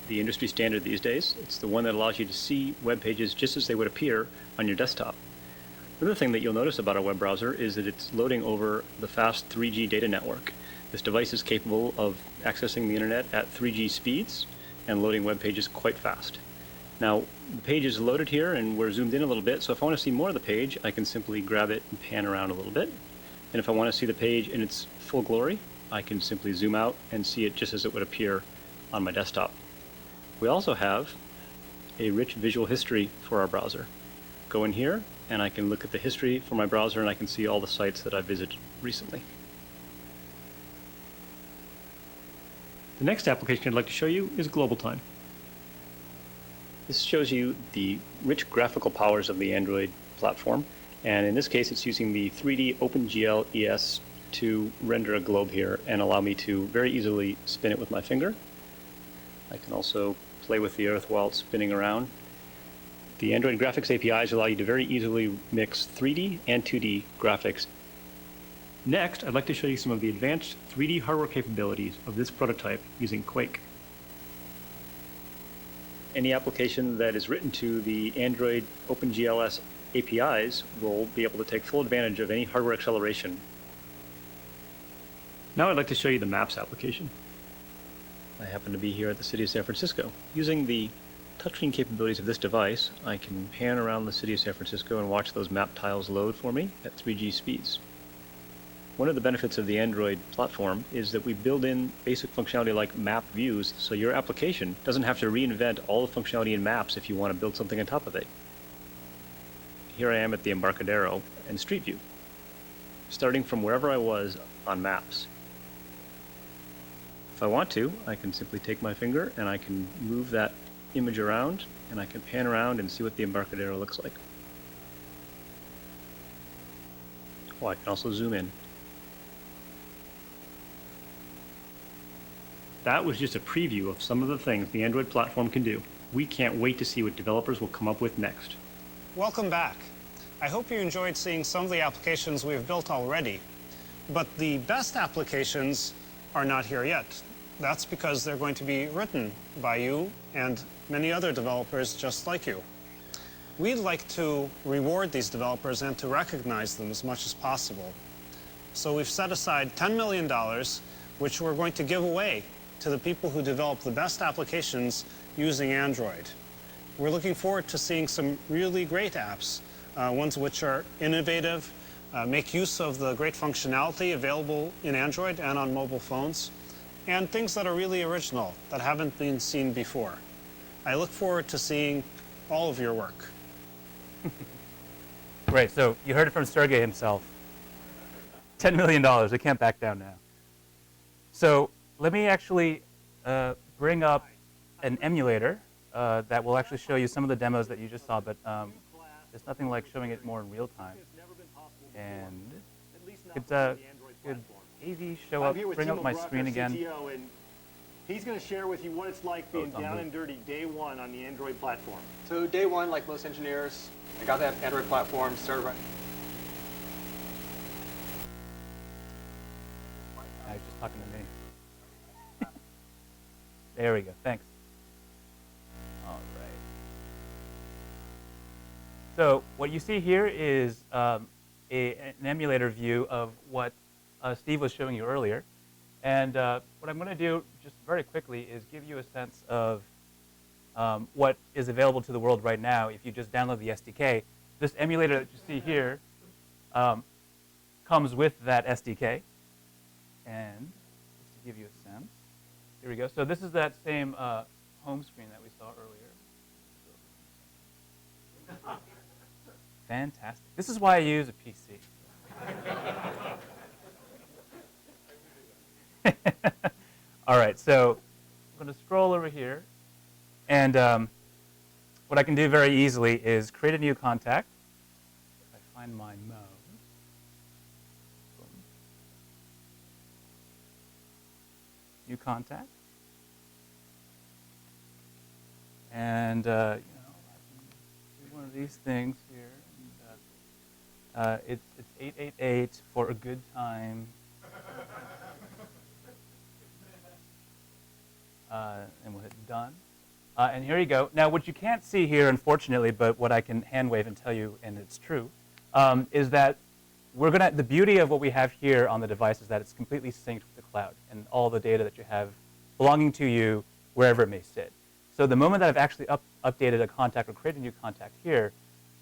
the industry standard these days. It's the one that allows you to see web pages just as they would appear on your desktop. Another thing that you'll notice about a web browser is that it's loading over the fast 3G data network. This device is capable of accessing the internet at 3G speeds and loading web pages quite fast. Now, the page is loaded here and we're zoomed in a little bit, so if I want to see more of the page, I can simply grab it and pan around a little bit. And if I want to see the page in its full glory, I can simply zoom out and see it just as it would appear on my desktop. We also have a rich visual history for our browser. Go in here and I can look at the history for my browser and I can see all the sites that I visited recently. The next application I'd like to show you is Global Time. This shows you the rich graphical powers of the Android platform, and in this case it's using the 3D OpenGL ES to render a globe here and allow me to very easily spin it with my finger. I can also play with the earth while it's spinning around. The Android graphics APIs allow you to very easily mix 3D and 2D graphics. Next, I'd like to show you some of the advanced 3D hardware capabilities of this prototype using Quake. Any application that is written to the Android OpenGLS APIs will be able to take full advantage of any hardware acceleration. Now I'd like to show you the Maps application. I happen to be here at the city of San Francisco. Using the touchscreen capabilities of this device, I can pan around the city of San Francisco and watch those map tiles load for me at 3G speeds. One of the benefits of the Android platform is that we build in basic functionality like map views, so your application doesn't have to reinvent all the functionality in Maps if you want to build something on top of it. Here I am at the Embarcadero and Street View, starting from wherever I was on Maps. If I want to, I can simply take my finger and I can move that image around and I can pan around and see what the Embarcadero looks like. Oh, I can also zoom in. That was just a preview of some of the things the Android platform can do. We can't wait to see what developers will come up with next. Welcome back. I hope you enjoyed seeing some of the applications we've built already. But the best applications are not here yet. That's because they're going to be written by you and many other developers just like you. We'd like to reward these developers and to recognize them as much as possible. So we've set aside $10 million, which we're going to give away to the people who develop the best applications using Android. We're looking forward to seeing some really great apps, ones which are innovative, make use of the great functionality available in Android and on mobile phones, and things that are really original, that haven't been seen before. I look forward to seeing all of your work. Great. So you heard it from Sergey himself. $10 million. They can't back down now. So let me actually bring up an emulator that will actually show you some of the demos that you just saw, but there's nothing like showing it more in real time. And could AV show up, bring up my screen again? He's going to share with you what it's like being down and dirty day one on the Android platform. So day one, like most engineers, I got that Android platform, started running. He's just talking to me. There we go. Thanks. All right. So what you see here is an emulator view of what Steve was showing you earlier. And what I'm going to do just very quickly is give you a sense of what is available to the world right now if you just download the SDK. This emulator that you see here comes with that SDK. And just to give you a sense, here we go. So this is that same home screen that we saw earlier. Fantastic. This is why I use a PC. All right, so I'm going to scroll over here. And what I can do very easily is create a new contact. If I find my mouse. new contact. And I can do one of these things here. And, it's 888 for a good time. And we'll hit done. And here you go. Now, what you can't see here, unfortunately, but what I can hand wave and tell you, and it's true, is that the beauty of what we have here on the device is that it's completely synced with the cloud and all the data that you have belonging to you wherever it may sit. So the moment that I've actually updated a contact or created a new contact here,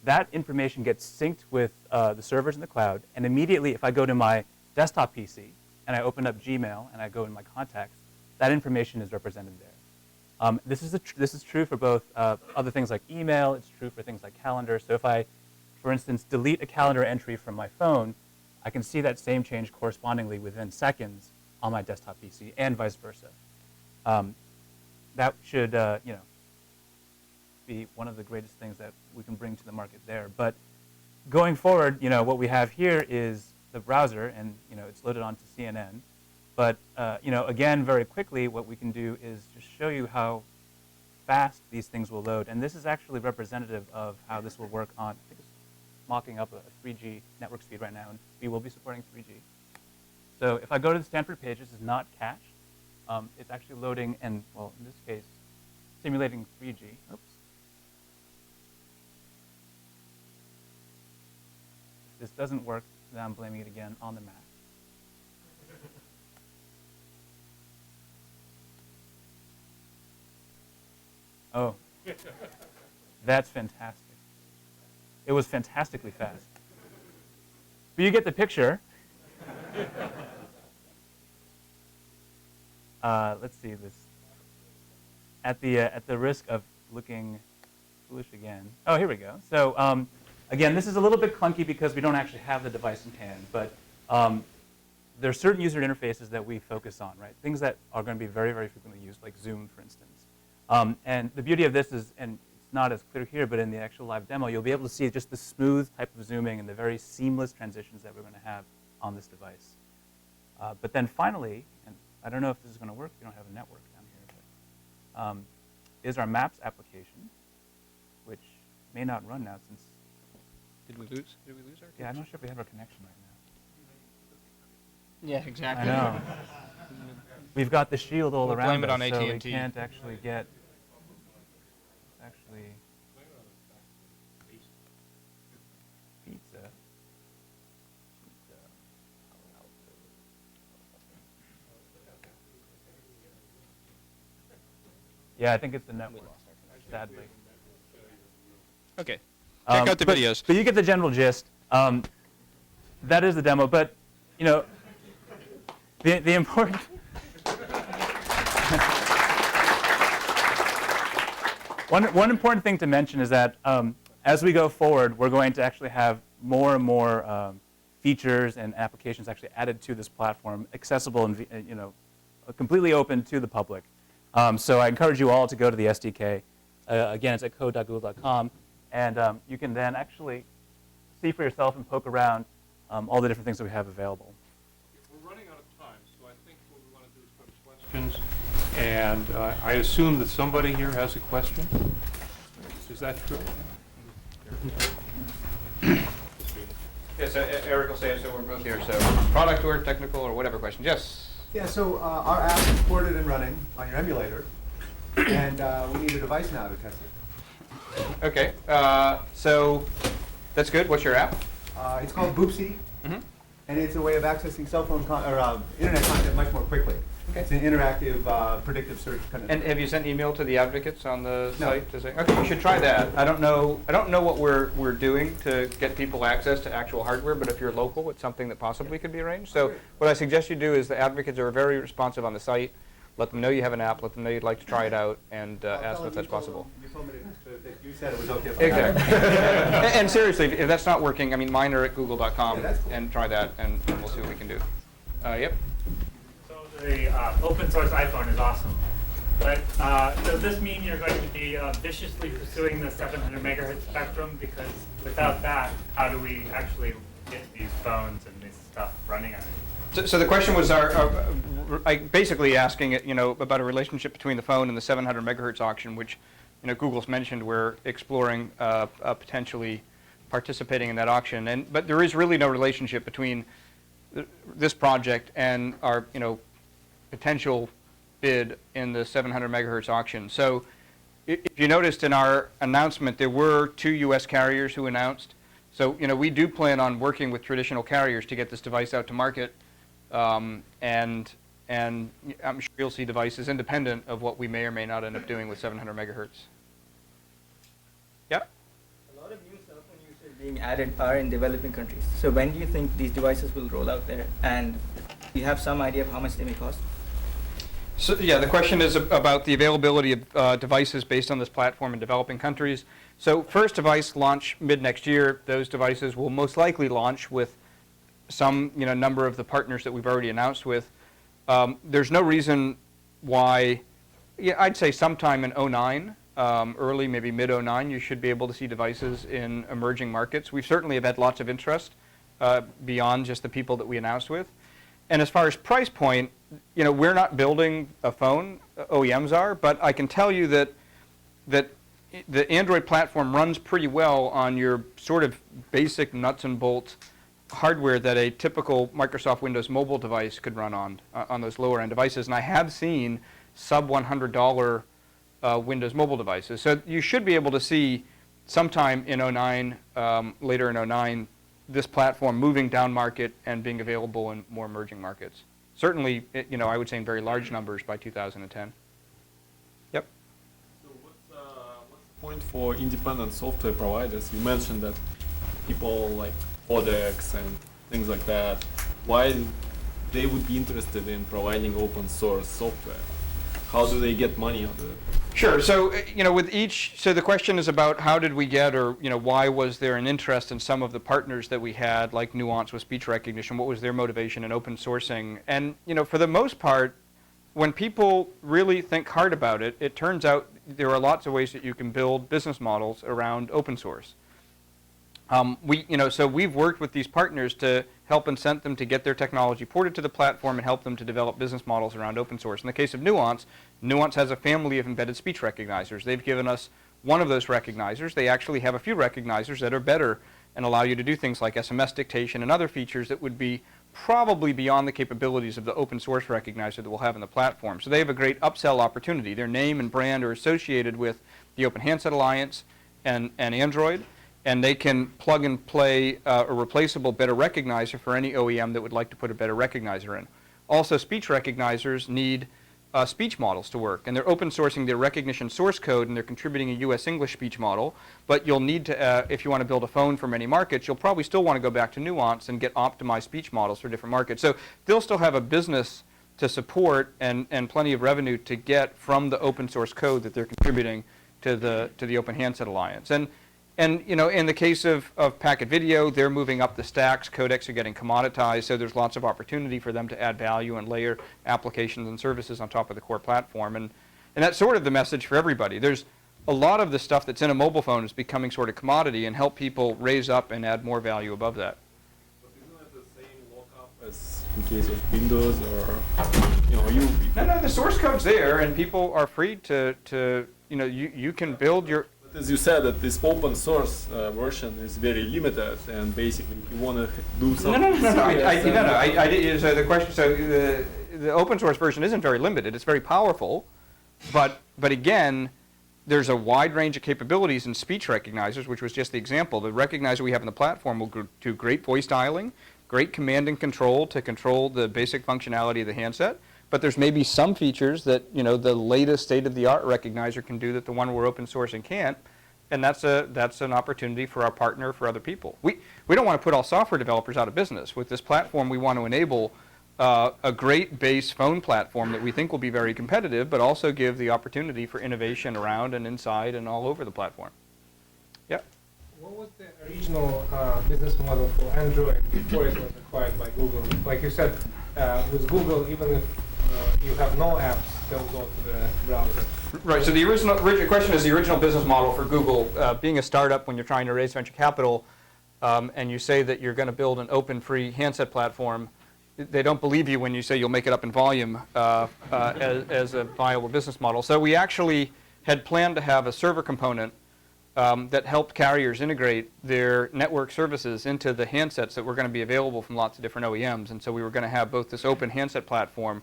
that information gets synced with the servers in the cloud, and immediately if I go to my desktop PC and I open up Gmail and I go in my contacts, that information is represented there. This is true for both other things like email. It's true for things like calendar. So if I, for instance, delete a calendar entry from my phone, I can see that same change correspondingly within seconds on my desktop PC, and vice versa. That should be one of the greatest things that we can bring to the market there. But going forward, what we have here is the browser, and it's loaded onto CNN. But again, very quickly, what we can do is just show you how fast these things will load. And this is actually representative of how this will work on, I think it's mocking up a 3G network speed right now, and we will be supporting 3G. So if I go to the Stanford page, this is not cached. It's actually loading, and well, in this case, simulating 3G. Oops. If this doesn't work, then I'm blaming it again on the Mac. Oh, that's fantastic. It was fantastically fast. But you get the picture. Let's see this. At the risk of looking foolish again. Oh, here we go. So again, this is a little bit clunky because we don't actually have the device in hand, but there are certain user interfaces that we focus on, right? Things that are going to be very, very frequently used, like Zoom, for instance. And the beauty of this is, and it's not as clear here, but in the actual live demo, you'll be able to see just the smooth type of zooming and the very seamless transitions that we're going to have on this device. But then finally, and I don't know if this is going to work, we don't have a network down here, but is our Maps application, which may not run now since... Did we lose our Yeah, I'm not sure if we have our connection right now. Yeah, exactly. I know. We've got the shield all We'll around blame it us, on so we AT&T. can't actually get... Actually... Pizza. Yeah, I think it's the network, sadly. Okay. Check out the videos. But you get the general gist. That is the demo, but the important one important thing to mention is that as we go forward, we're going to actually have more and more features and applications actually added to this platform, accessible and completely open to the public. So I encourage you all to go to the SDK. Again, it's at code.google.com, and you can then actually see for yourself and poke around all the different things that we have available. We're running out of time, so I think what we want to do is go to questions. And I assume that somebody here has a question. Is that true? Yeah, so Eric will say it, so we're both here. So product or technical or whatever question. Yes? Yeah, so our app is ported and running on your emulator, and we need a device now to test it. Okay, so that's good. What's your app? It's called Boopsy, and it's a way of accessing cell phone internet content much more quickly. Okay. It's an interactive, predictive search kind of. And have you sent email to the advocates on the No. site to say, okay, you should try that. I don't know what we're doing to get people access to actual hardware, but if you're local, it's something that possibly could be arranged. So what I suggest you do is the advocates are very responsive on the site. Let them know you have an app. Let them know you'd like to try it out, and ask them if that's possible. You told me that you said it was okay. If I got it. Exactly. And seriously, if that's not working, I mean, mine are at google.com, Yeah, that's cool. and try that, and we'll see what we can do. Yep. So the open source iPhone is awesome. But does this mean you're going to be viciously pursuing the 700 megahertz spectrum? Because without that, how do we actually get these phones and this stuff running on it? So the question was basically asking it, about a relationship between the phone and the 700 megahertz auction, which, Google's mentioned we're exploring potentially participating in that auction. But there is really no relationship between this project and our, potential bid in the 700 megahertz auction. So if you noticed in our announcement, there were 2 U.S. carriers who announced. So, we do plan on working with traditional carriers to get this device out to market. And I'm sure you'll see devices independent of what we may or may not end up doing with 700 megahertz. Yep. A lot of new cell phone users being added are in developing countries. So when do you think these devices will roll out there? And do you have some idea of how much they may cost? So yeah, the question is about the availability of devices based on this platform in developing countries. So first device launch mid next year. Those devices will most likely launch with some number of the partners that we've already announced with. There's no reason why. Yeah, I'd say sometime in 2009, early maybe mid 2009, you should be able to see devices in emerging markets. We certainly have had lots of interest beyond just the people that we announced with. And as far as price point, we're not building a phone, OEMs are, but I can tell you that the Android platform runs pretty well on your sort of basic nuts and bolts hardware that a typical Microsoft Windows mobile device could run on those lower end devices. And I have seen sub $100 Windows mobile devices. So you should be able to see sometime in 2009, later in 2009, this platform moving down market and being available in more emerging markets. Certainly, I would say in very large numbers by 2010. Yep. So what's the point for independent software providers? You mentioned that people like Codex and things like that. Why they would be interested in providing open source software? How do they get money out of it? Sure. So, with each, so the question is about how did we get, or, why was there an interest in some of the partners that we had, like Nuance with speech recognition? What was their motivation in open sourcing? And, for the most part, when people really think hard about it, it turns out there are lots of ways that you can build business models around open source. So we've worked with these partners to help incent them to get their technology ported to the platform and help them to develop business models around open source. In the case of Nuance, Nuance has a family of embedded speech recognizers. They've given us one of those recognizers. They actually have a few recognizers that are better and allow you to do things like SMS dictation and other features that would be probably beyond the capabilities of the open source recognizer that we'll have in the platform. So they have a great upsell opportunity. Their name and brand are associated with the Open Handset Alliance and Android. And they can plug and play a replaceable better recognizer for any OEM that would like to put a better recognizer in. Also, speech recognizers need speech models to work, and they're open sourcing their recognition source code, and they're contributing a US English speech model. But you'll need to, if you want to build a phone for many markets, you'll probably still want to go back to Nuance and get optimized speech models for different markets. So they'll still have a business to support and plenty of revenue to get from the open source code that they're contributing to the Open Handset Alliance. And in the case of Packet Video, they're moving up the stacks. Codecs are getting commoditized, so there's lots of opportunity for them to add value and layer applications and services on top of the core platform. And that's sort of the message for everybody. There's a lot of the stuff that's in a mobile phone is becoming sort of commodity, and help people raise up and add more value above that. But isn't it the same lockup as in case of Windows, or No, the source code's there, and people are free to you can build your. As you said, that this open source version is very limited, and basically, if you want to do something. No. So the question. So the open source version isn't very limited. It's very powerful, but again, there's a wide range of capabilities in speech recognizers, which was just the example. The recognizer we have in the platform will do great voice dialing, great command and control to control the basic functionality of the handset. But there's maybe some features that the latest state-of-the-art recognizer can do that the one we're open sourcing can't, and that's an opportunity for our partner, for other people. We don't want to put all software developers out of business. With this platform, we want to enable a great base phone platform that we think will be very competitive, but also give the opportunity for innovation around and inside and all over the platform. Yep. What was the original business model for Android before it was acquired by Google? Like you said, with Google, even if you have no apps, they'll go to the browser. Right, so the original question is the original business model for Google. Being a startup, when you're trying to raise venture capital, and you say that you're going to build an open, free handset platform, they don't believe you when you say you'll make it up in volume as a viable business model. So we actually had planned to have a server component that helped carriers integrate their network services into the handsets that were going to be available from lots of different OEMs. And so we were going to have both this open handset platform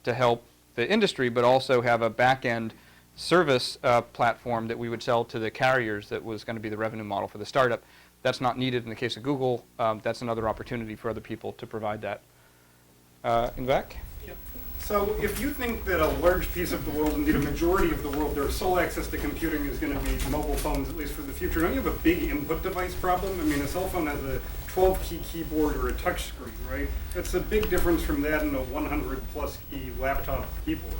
to help the industry, but also have a back-end service platform that we would sell to the carriers that was going to be the revenue model for the startup. That's not needed in the case of Google. That's another opportunity for other people to provide that. In the back? Yeah. So if you think that a large piece of the world, indeed a majority of the world, their sole access to computing is going to be mobile phones, at least for the future, don't you have a big input device problem? I mean, a cell phone has a 12-key keyboard or a touch screen, right? That's a big difference from that and a 100-plus key laptop keyboard.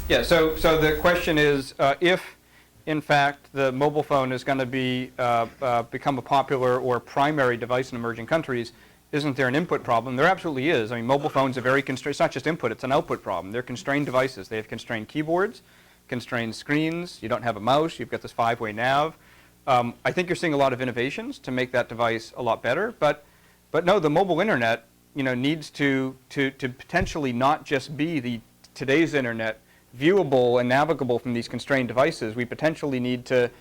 Yeah, so the question is, if, in fact, the mobile phone is going to be become a popular or primary device in emerging countries, isn't there an input problem? There absolutely is. I mean, mobile phones are very constrained. It's not just input, it's an output problem. They're constrained devices. They have constrained keyboards, constrained screens. You don't have a mouse. You've got this 5-way nav. I think you're seeing a lot of innovations to make that device a lot better. But no, the mobile internet, needs to potentially not just be today's internet, viewable and navigable from these constrained devices. We potentially need to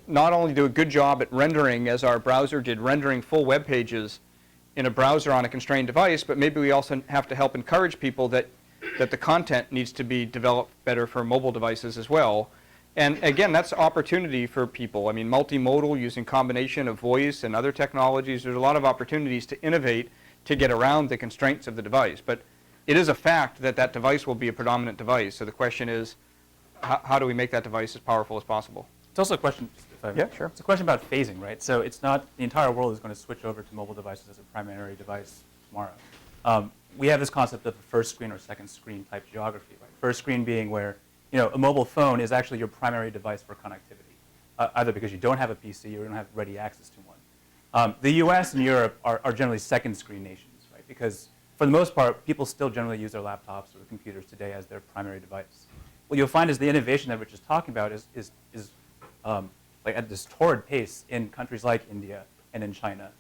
not only do a good job at rendering, as our browser did, rendering full web pages in a browser on a constrained device, but maybe we also have to help encourage people that the content needs to be developed better for mobile devices as well. And again, that's opportunity for people. I mean, multimodal, using combination of voice and other technologies, there's a lot of opportunities to innovate to get around the constraints of the device. But it is a fact that that device will be a predominant device. So the question is, how do we make that device as powerful as possible? It's also a question. Yeah, sure. It's a question about phasing, right? So it's not the entire world is going to switch over to mobile devices as a primary device tomorrow. We have this concept of a first screen or second screen type geography, right? First screen being where a mobile phone is actually your primary device for connectivity, either because you don't have a PC or you don't have ready access to one. The U.S. and Europe are generally second screen nations, right? Because for the most part, people still generally use their laptops or computers today as their primary device. What you'll find is the innovation that Rich is talking about is like at this torrid pace in countries like India and in China,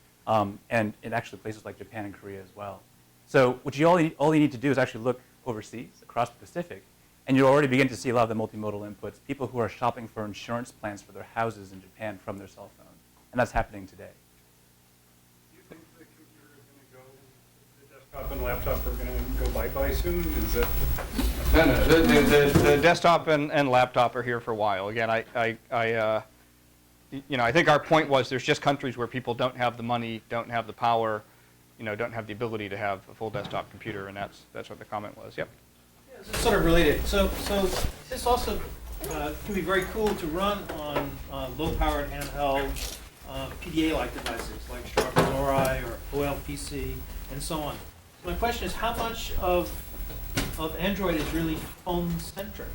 and in actually places like Japan and Korea as well. So what all you need to do is actually look overseas, across the Pacific, and you'll already begin to see a lot of the multimodal inputs, people who are shopping for insurance plans for their houses in Japan from their cell phone. And that's happening today. Do you think the computer is going to go, the desktop and laptop are going to go bye-bye soon? Is that... No. The desktop and laptop are here for a while. Again, I think our point was there's just countries where people don't have the money, don't have the power, don't have the ability to have a full desktop computer, and that's what the comment was. Yep. Yeah, this is sort of related. So this also can be very cool to run on low-powered handheld PDA-like devices like Sharp Ori or OLPC and so on. My question is, how much of Android is really phone-centric?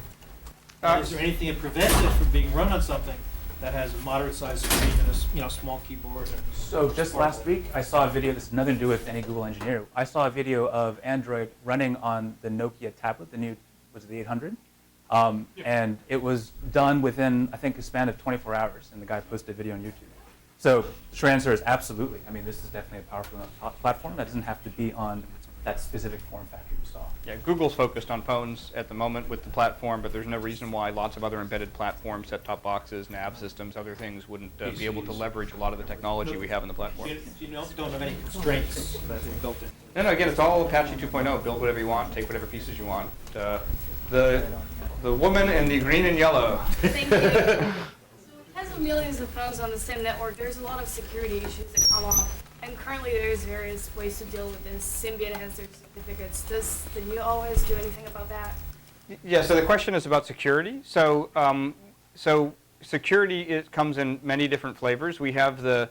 Is there anything that prevents it from being run on something that has a moderate-sized screen and a small keyboard? So just last week, I saw a video. This has nothing to do with any Google engineer. I saw a video of Android running on the Nokia tablet, the new, was it the 800? And it was done within, I think, a span of 24 hours, and the guy posted a video on YouTube. So the short answer is absolutely. I mean, this is definitely a powerful enough platform that doesn't have to be on that specific form factor you saw. Yeah, Google's focused on phones at the moment with the platform, but there's no reason why lots of other embedded platforms, set-top boxes, nav systems, other things wouldn't be able to leverage a lot of the technology we have in the platform. You don't have any constraints that are built in? No, again, it's all Apache 2.0. Build whatever you want, take whatever pieces you want. The woman in the green and yellow. Thank you. As with millions of phones on the same network, there's a lot of security issues that come up. And currently there's various ways to deal with this. Symbian has their certificates. Does the new OS do anything about that? Yeah, so the question is about security. So security comes in many different flavors. We have the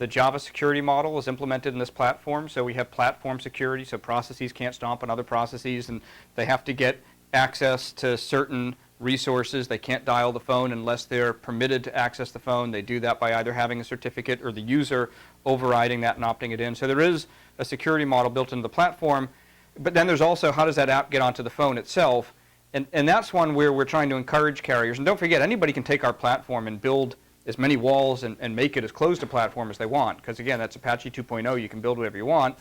Java security model is implemented in this platform. So we have platform security, so processes can't stomp on other processes, and they have to get access to certain resources. They can't dial the phone unless they're permitted to access the phone. They do that by either having a certificate or the user overriding that and opting it in. So there is a security model built into the platform. But then there's also, how does that app get onto the phone itself? And that's one where we're trying to encourage carriers. And don't forget, anybody can take our platform and build as many walls and make it as closed a platform as they want. Because again, that's Apache 2.0. You can build whatever you want.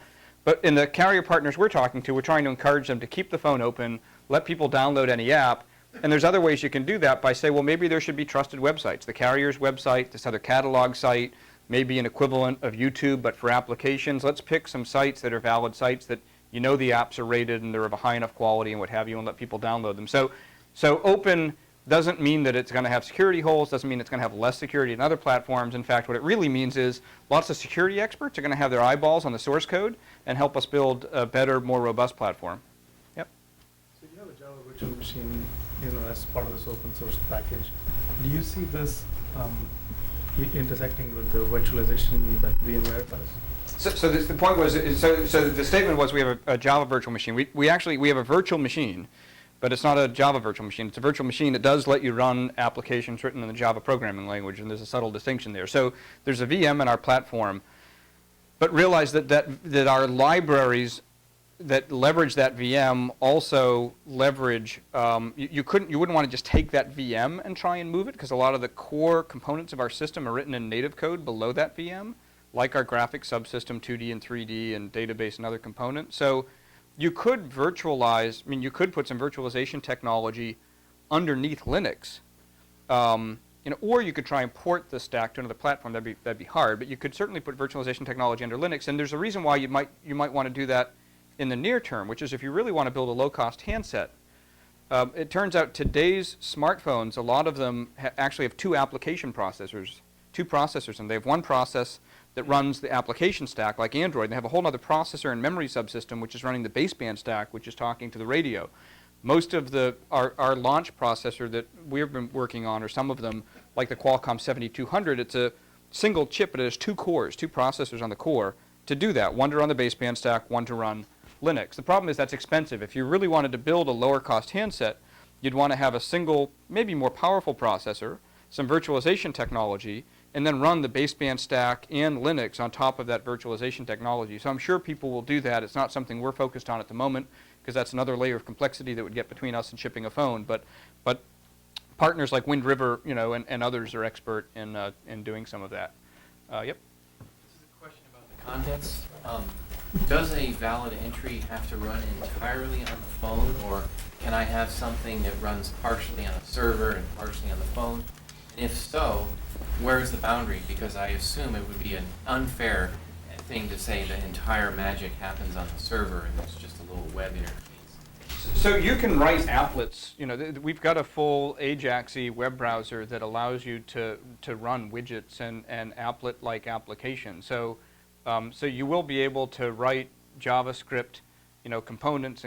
But in the carrier partners we're talking to, we're trying to encourage them to keep the phone open, let people download any app, and there's other ways you can do that by say, well, maybe there should be trusted websites. The carrier's website, this other catalog site, maybe an equivalent of YouTube, but for applications. Let's pick some sites that are valid sites that you know the apps are rated and they're of a high enough quality and what have you, and let people download them. So open doesn't mean that it's going to have security holes, doesn't mean it's going to have less security than other platforms. In fact, what it really means is lots of security experts are going to have their eyeballs on the source code and help us build a better, more robust platform. Yep. So you have a Java virtual machine, as part of this open source package. Do you see this intersecting with the virtualization that VMware does? So the point was, so the statement was we have a Java virtual machine. We have a virtual machine, but it's not a Java virtual machine. It's a virtual machine that does let you run applications written in the Java programming language, and there's a subtle distinction there. So there's a VM in our platform, but realize that our libraries that leverage that VM also leverage, you wouldn't want to just take that VM and try and move it, because a lot of the core components of our system are written in native code below that VM, like our graphics subsystem, 2D and 3D, and database and other components. So you could virtualize, you could put some virtualization technology underneath Linux, or you could try and port the stack to another platform. That'd be hard, but you could certainly put virtualization technology under Linux. And there's a reason why you might want to do that in the near term, which is if you really want to build a low-cost handset. It turns out today's smartphones, a lot of them actually have two processors, and they have one process that runs the application stack like Android. They have a whole other processor and memory subsystem which is running the baseband stack, which is talking to the radio. Most of our launch processor that we've been working on, or some of them, like the Qualcomm 7200, it's a single chip, but it has two cores, two processors on the core to do that, one to run the baseband stack, one to run Linux. The problem is that's expensive. If you really wanted to build a lower cost handset, you'd want to have a single, maybe more powerful processor, some virtualization technology, and then run the baseband stack and Linux on top of that virtualization technology. So I'm sure people will do that. It's not something we're focused on at the moment, because that's another layer of complexity that would get between us and shipping a phone. But partners like Wind River, and others are expert in doing some of that. Yep. This is a question about the contents. Does a valid entry have to run entirely on the phone, or can I have something that runs partially on a server and partially on the phone? And if so, where's the boundary? Because I assume it would be an unfair thing to say the entire magic happens on the server and it's just a little web interface. So you can write applets. We've got a full Ajax-y web browser that allows you to run widgets and applet-like applications. So you will be able to write JavaScript, components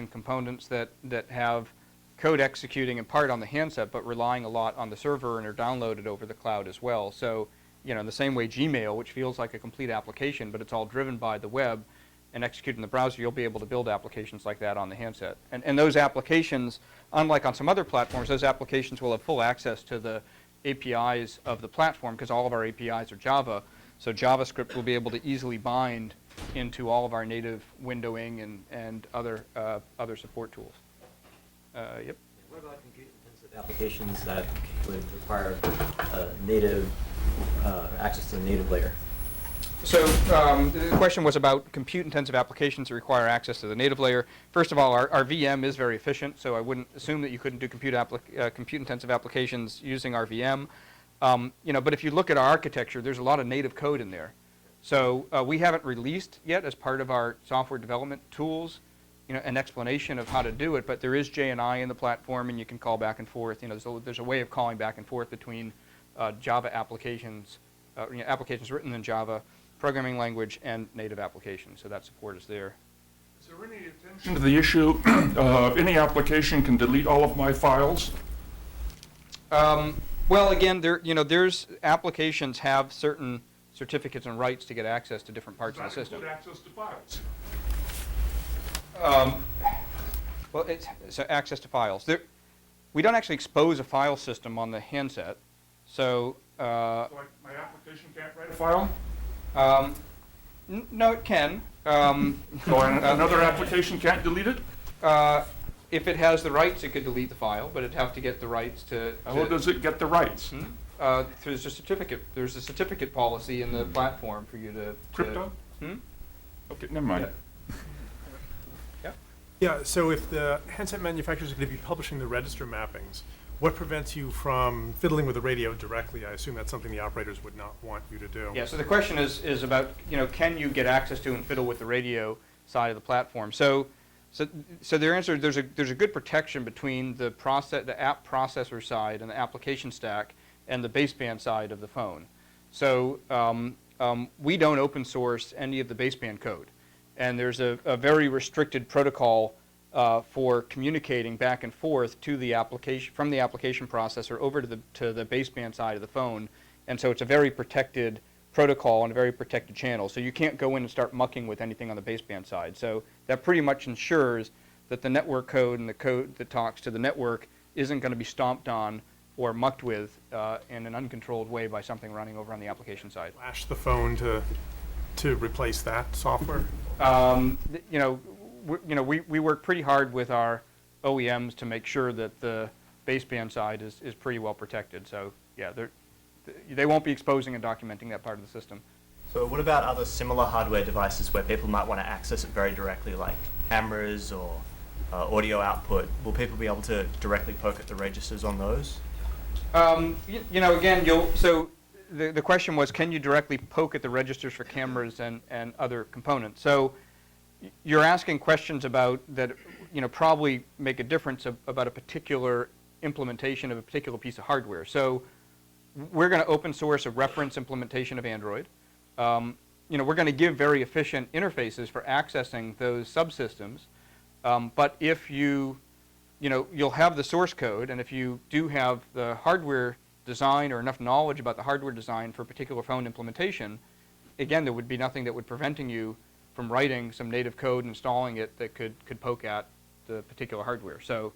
that have code executing in part on the handset, but relying a lot on the server and are downloaded over the cloud as well. So, in the same way Gmail, which feels like a complete application, but it's all driven by the web and executed in the browser, you'll be able to build applications like that on the handset. And those applications, unlike on some other platforms, those applications will have full access to the APIs of the platform, because all of our APIs are Java. So JavaScript will be able to easily bind into all of our native windowing and other support tools. Yep. What about compute-intensive applications that would require native access to the native layer? So the question was about compute-intensive applications that require access to the native layer. First of all, our VM is very efficient, so I wouldn't assume that you couldn't do compute-intensive applications using our VM. But if you look at our architecture, there's a lot of native code in there. So we haven't released yet, as part of our software development tools, an explanation of how to do it, but there is JNI in the platform, and you can call back and forth. There's a way of calling back and forth between Java applications, applications written in Java, programming language, and native applications. So that support is there. Is there any attention to the issue of any application can delete all of my files? Well, again, there's applications have certain certificates and rights to get access to different parts of the system. Access to files. Well, so access to files. We don't actually expose a file system on the handset, so. So my application can't write a file? No, it can. So another application can't delete it? If it has the rights, it could delete the file, but it'd have to get the rights to. How does it get the rights? There's a certificate. There's a certificate policy in the platform for you to. Crypto? Okay, never mind. Yeah, so if the handset manufacturers are going to be publishing the register mappings, what prevents you from fiddling with the radio directly? I assume that's something the operators would not want you to do. Yeah, so the question is about, can you get access to and fiddle with the radio side of the platform? So their answer, there's a good protection between the app processor side and the application stack and the baseband side of the phone. So we don't open source any of the baseband code. And there's a very restricted protocol for communicating back and forth to the application, from the application processor over to the baseband side of the phone. And so it's a very protected protocol and a very protected channel. So you can't go in and start mucking with anything on the baseband side. So that pretty much ensures that the network code and the code that talks to the network isn't going to be stomped on or mucked with in an uncontrolled way by something running over on the application side. Flash the phone to replace that software? We work pretty hard with our OEMs to make sure that the baseband side is pretty well protected. So yeah, they won't be exposing and documenting that part of the system. So what about other similar hardware devices where people might want to access it very directly, like cameras or audio output? Will people be able to directly poke at the registers on those? So the question was, can you directly poke at the registers for cameras and other components? So you're asking questions about that, probably make a difference about a particular implementation of a particular piece of hardware. So we're going to open source a reference implementation of Android. We're going to give very efficient interfaces for accessing those subsystems. But if you'll have the source code, and if you do have the hardware design or enough knowledge about the hardware design for a particular phone implementation, again, there would be nothing that would preventing you from writing some native code and installing it that could poke at the particular hardware. So,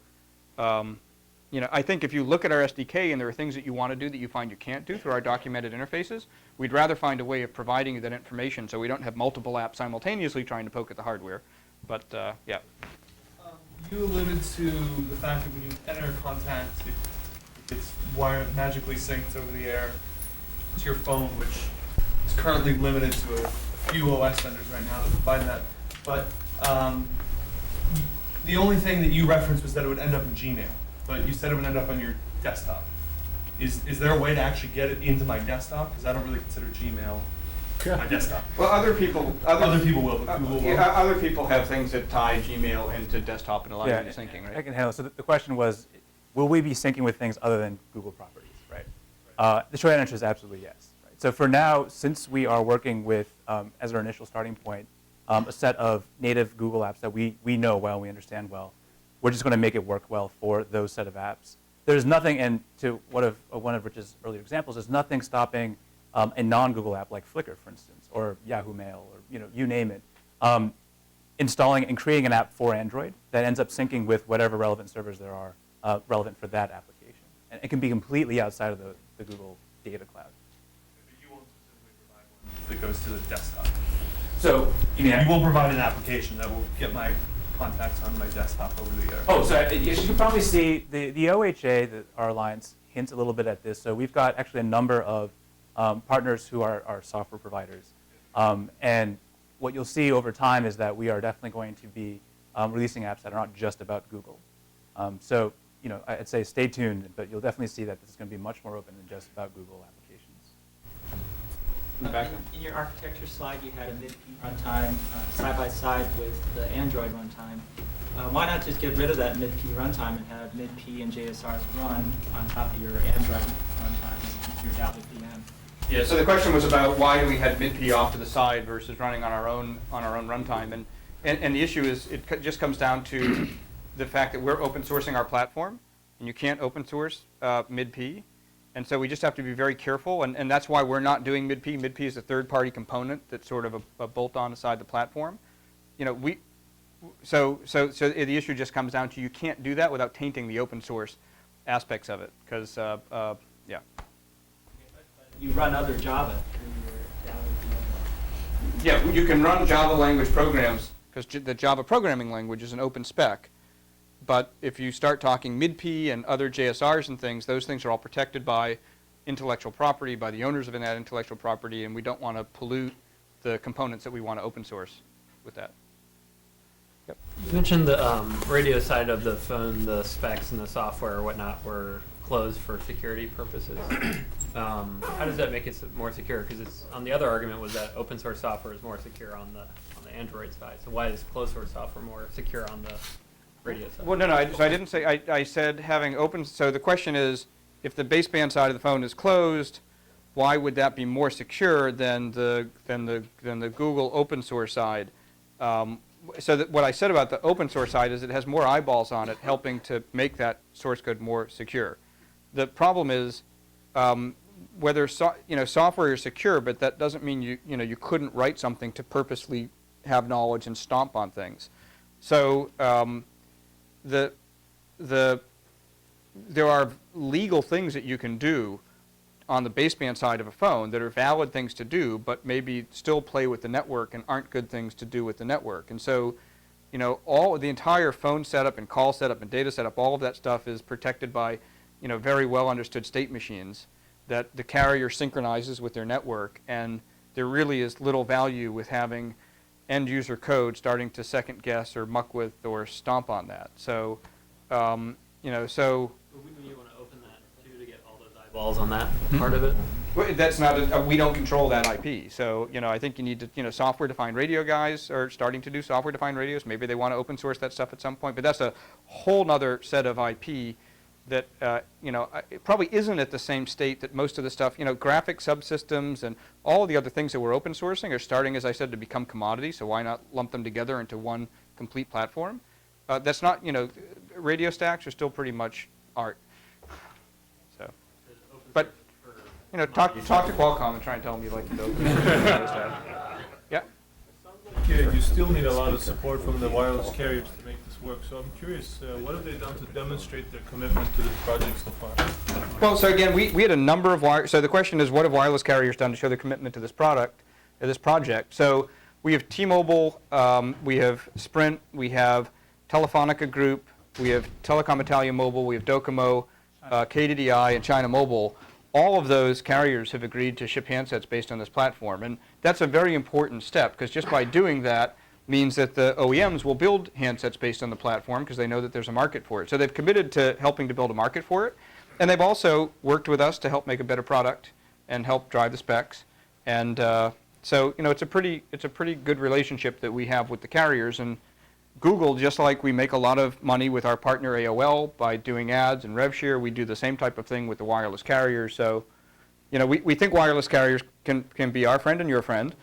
I think if you look at our SDK and there are things that you want to do that you find you can't do through our documented interfaces, we'd rather find a way of providing you that information so we don't have multiple apps simultaneously trying to poke at the hardware. But, yeah. You alluded to the fact that when you enter content, it's magically synced over the air to your phone, which is currently limited to a few OS vendors right now that provide that. But the only thing that you referenced was that it would end up in Gmail, but you said it would end up on your desktop. Is there a way to actually get it into my desktop? Because I don't really consider Gmail my desktop. Well, other people will, but Google will. Other people have things that tie Gmail into desktop and allow you to syncing, right? I can handle it. So the question was, will we be syncing with things other than Google properties, right? The short answer is absolutely yes. Right? So for now, since we are working with, as our initial starting point, a set of native Google apps that we know well, we understand well, we're just going to make it work well for those set of apps. There's nothing, and to one of Rich's earlier examples, there's nothing stopping a non-Google app like Flickr, for instance, or Yahoo Mail, or you name it, installing and creating an app for Android that ends up syncing with whatever relevant servers there are relevant for that application. And it can be completely outside of the Google data cloud. But you won't specifically provide one that goes to the desktop. So you will provide an application that will get my contacts on my desktop over the air. Oh, so you can probably see the OHA, our alliance, hints a little bit at this. So we've got actually a number of partners who are software providers. And what you'll see over time is that we are definitely going to be releasing apps that are not just about Google. So I'd say stay tuned, but you'll definitely see that this is going to be much more open than just about Google applications. In your architecture slide, you had a mid-P runtime side by side with the Android runtime. Why not just get rid of that mid-P runtime and have mid-P and JSRs run on top of your Android runtime, your Dali VM? Yeah. So the question was about why do we have mid-P off to the side versus running on our own runtime, and the issue is it just comes down to the fact that we're open sourcing our platform, and you can't open source mid-P. And so we just have to be very careful, and that's why we're not doing mid-P. Mid-P is a third-party component that's sort of a bolt-on aside the platform. So the issue just comes down to you can't do that without tainting the open source aspects of it, because yeah. You run other Java through your Dali VM. Yeah, you can run Java language programs because the Java programming language is an open spec. But if you start talking mid-P and other JSRs and things, those things are all protected by intellectual property, by the owners of that intellectual property, and we don't want to pollute the components that we want to open source with that. You mentioned the radio side of the phone, the specs and the software or whatnot were closed for security purposes. How does that make it more secure? Because it's on the other argument was that open source software is more secure on the Android side. So why is closed source software more secure on the radio side? Well, no. So I didn't say. I said having open. So the question is, if the baseband side of the phone is closed, why would that be more secure than the Google open source side? So that what I said about the open source side is it has more eyeballs on it, helping to make that source code more secure. The problem is whether software is secure, but that doesn't mean you couldn't write something to purposely have knowledge and stomp on things. So there are legal things that you can do on the baseband side of a phone that are valid things to do, but maybe still play with the network and aren't good things to do with the network. And so, all of the entire phone setup and call setup and data setup, all of that stuff is protected by, very well understood state machines that the carrier synchronizes with their network. And there really is little value with having end user code starting to second guess or muck with or stomp on that. So, so. But wouldn't you want to open that too to get all those eyeballs on that part of it? Well, that's not. We don't control that IP. So I think you need to. Software-defined radio guys are starting to do software-defined radios. Maybe they want to open source that stuff at some point. But that's a whole other set of IP that it probably isn't at the same state that most of the stuff. Graphic subsystems and all the other things that we're open sourcing are starting, as I said, to become commodities. So why not lump them together into one complete platform? That's not. Radio stacks are still pretty much art. So, but talk to Qualcomm and try and tell them you like to build. Yeah. You still need a lot of support from the wireless carriers to make this work. So I'm curious, what have they done to demonstrate their commitment to this project so far? Well, so again, we had a number of so the question is, what have wireless carriers done to show their commitment to this project? So we have T-Mobile, we have Sprint, we have Telefonica Group, we have Telecom Italia Mobile, we have Docomo, KDDI, and China Mobile. All of those carriers have agreed to ship handsets based on this platform. And that's a very important step, because just by doing that means that the OEMs will build handsets based on the platform because they know that there's a market for it. So they've committed to helping to build a market for it. And they've also worked with us to help make a better product and help drive the specs. And so it's a pretty good relationship that we have with the carriers. And Google, just like we make a lot of money with our partner AOL by doing ads and rev share, we do the same type of thing with the wireless carriers. So, we think wireless carriers can be our friend and your friend.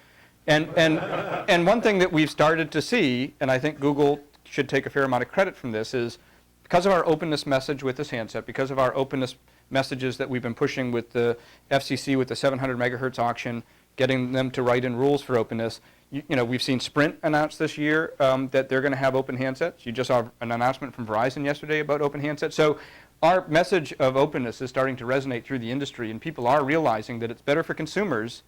And one thing that we've started to see, and I think Google should take a fair amount of credit from this, is because of our openness message with this handset, because of our openness messages that we've been pushing with the FCC with the 700 megahertz auction, getting them to write in rules for openness. We've seen Sprint announce this year that they're going to have open handsets. You just saw an announcement from Verizon yesterday about open handsets. So our message of openness is starting to resonate through the industry, and people are realizing that it's better for consumers,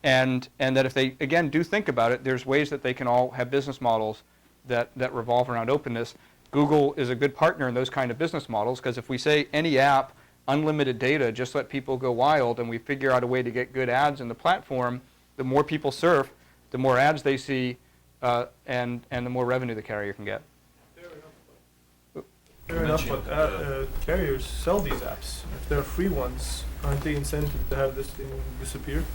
and that if they, again, do think about it, there's ways that they can all have business models that revolve around openness. Google is a good partner in those kind of business models, because if we say any app, unlimited data, just let people go wild, and we figure out a way to get good ads in the platform, the more people surf, the more ads they see, and the more revenue the carrier can get. Fair enough, but carriers sell these apps. If they're free ones, aren't they incented to have this thing disappear?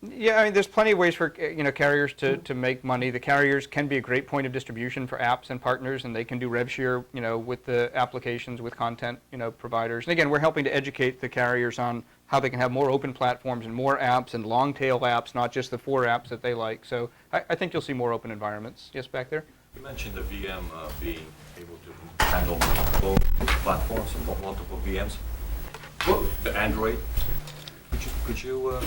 Yeah, there's plenty of ways for carriers to make money. The carriers can be a great point of distribution for apps and partners, and they can do rev share, with the applications, with content, providers. And again, we're helping to educate the carriers on how they can have more open platforms and more apps and long tail apps, not just the 4 apps that they like. So I think you'll see more open environments. Yes, back there? You mentioned the VM being able to handle multiple platforms and multiple VMs. Well, the Android. Could you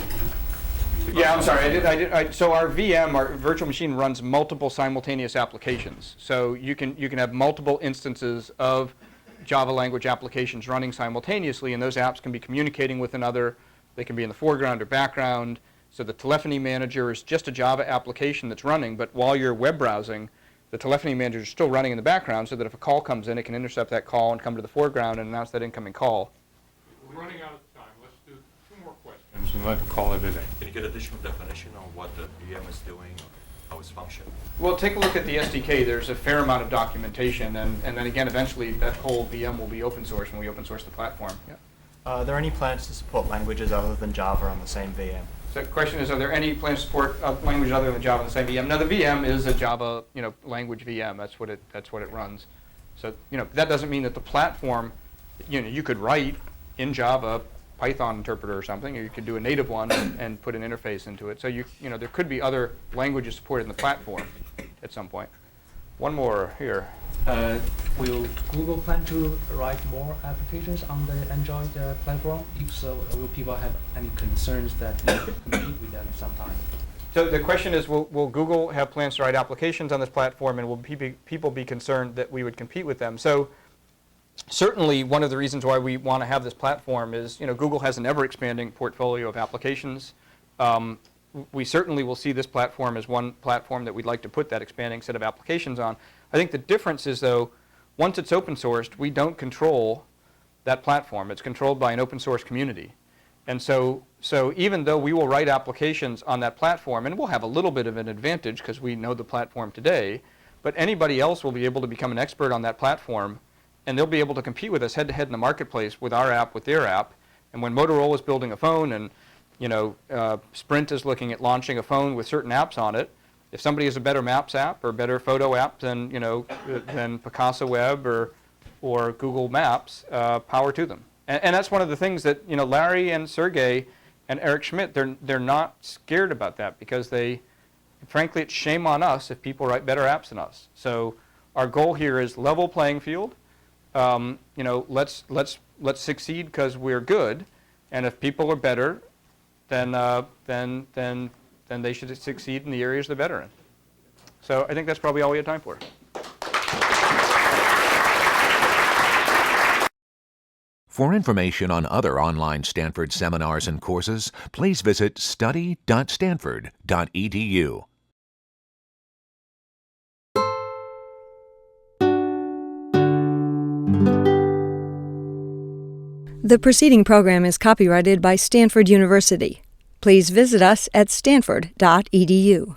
Yeah, I'm sorry. So our VM, our virtual machine, runs multiple simultaneous applications. So you can have multiple instances of Java language applications running simultaneously, and those apps can be communicating with another. They can be in the foreground or background. So the telephony manager is just a Java application that's running, but while you're web browsing, the telephony manager is still running in the background, so that if a call comes in, it can intercept that call and come to the foreground and announce that incoming call. We're running out of time. Let's do 2 more questions and let's call it a day. Can you get additional definition on what the VM is doing? how it's functioning? Well, take a look at the SDK. There's a fair amount of documentation, and then again, eventually that whole VM will be open source when we open source the platform. Yeah. Are there any plans to support languages other than Java on the same VM? So the question is, are there any plans to support languages other than Java on the same VM? Now, the VM is a Java, language VM. That's what it runs. So, that doesn't mean that the platform, you could write in Java Python interpreter or something, or you could do a native one and put an interface into it. So there could be other languages supported in the platform at some point. One more here. Will Google plan to write more applications on the Android platform? If so, will people have any concerns that you compete with them sometime? So the question is, will Google have plans to write applications on this platform, and will people be concerned that we would compete with them? So certainly one of the reasons why we want to have this platform is, Google has an ever-expanding portfolio of applications. We certainly will see this platform as one platform that we'd like to put that expanding set of applications on. I think the difference is, though, once it's open sourced, we don't control that platform. It's controlled by an open source community. And so even though we will write applications on that platform, and we'll have a little bit of an advantage because we know the platform today, but anybody else will be able to become an expert on that platform, and they'll be able to compete with us head-to-head in the marketplace with our app, with their app. And when Motorola is building a phone and Sprint is looking at launching a phone with certain apps on it, if somebody has a better Maps app or better photo app than Picasa Web or Google Maps, power to them. And that's one of the things that Larry and Sergey and Eric Schmidt, they're not scared about that, because frankly, it's shame on us if people write better apps than us. So our goal here is level playing field. Let's succeed because we're good, and if people are better, then they should succeed in the areas they're better in. So I think that's probably all we have time for. For information on other online Stanford seminars and courses, please visit study.stanford.edu. The preceding program is copyrighted by Stanford University. Please visit us at stanford.edu.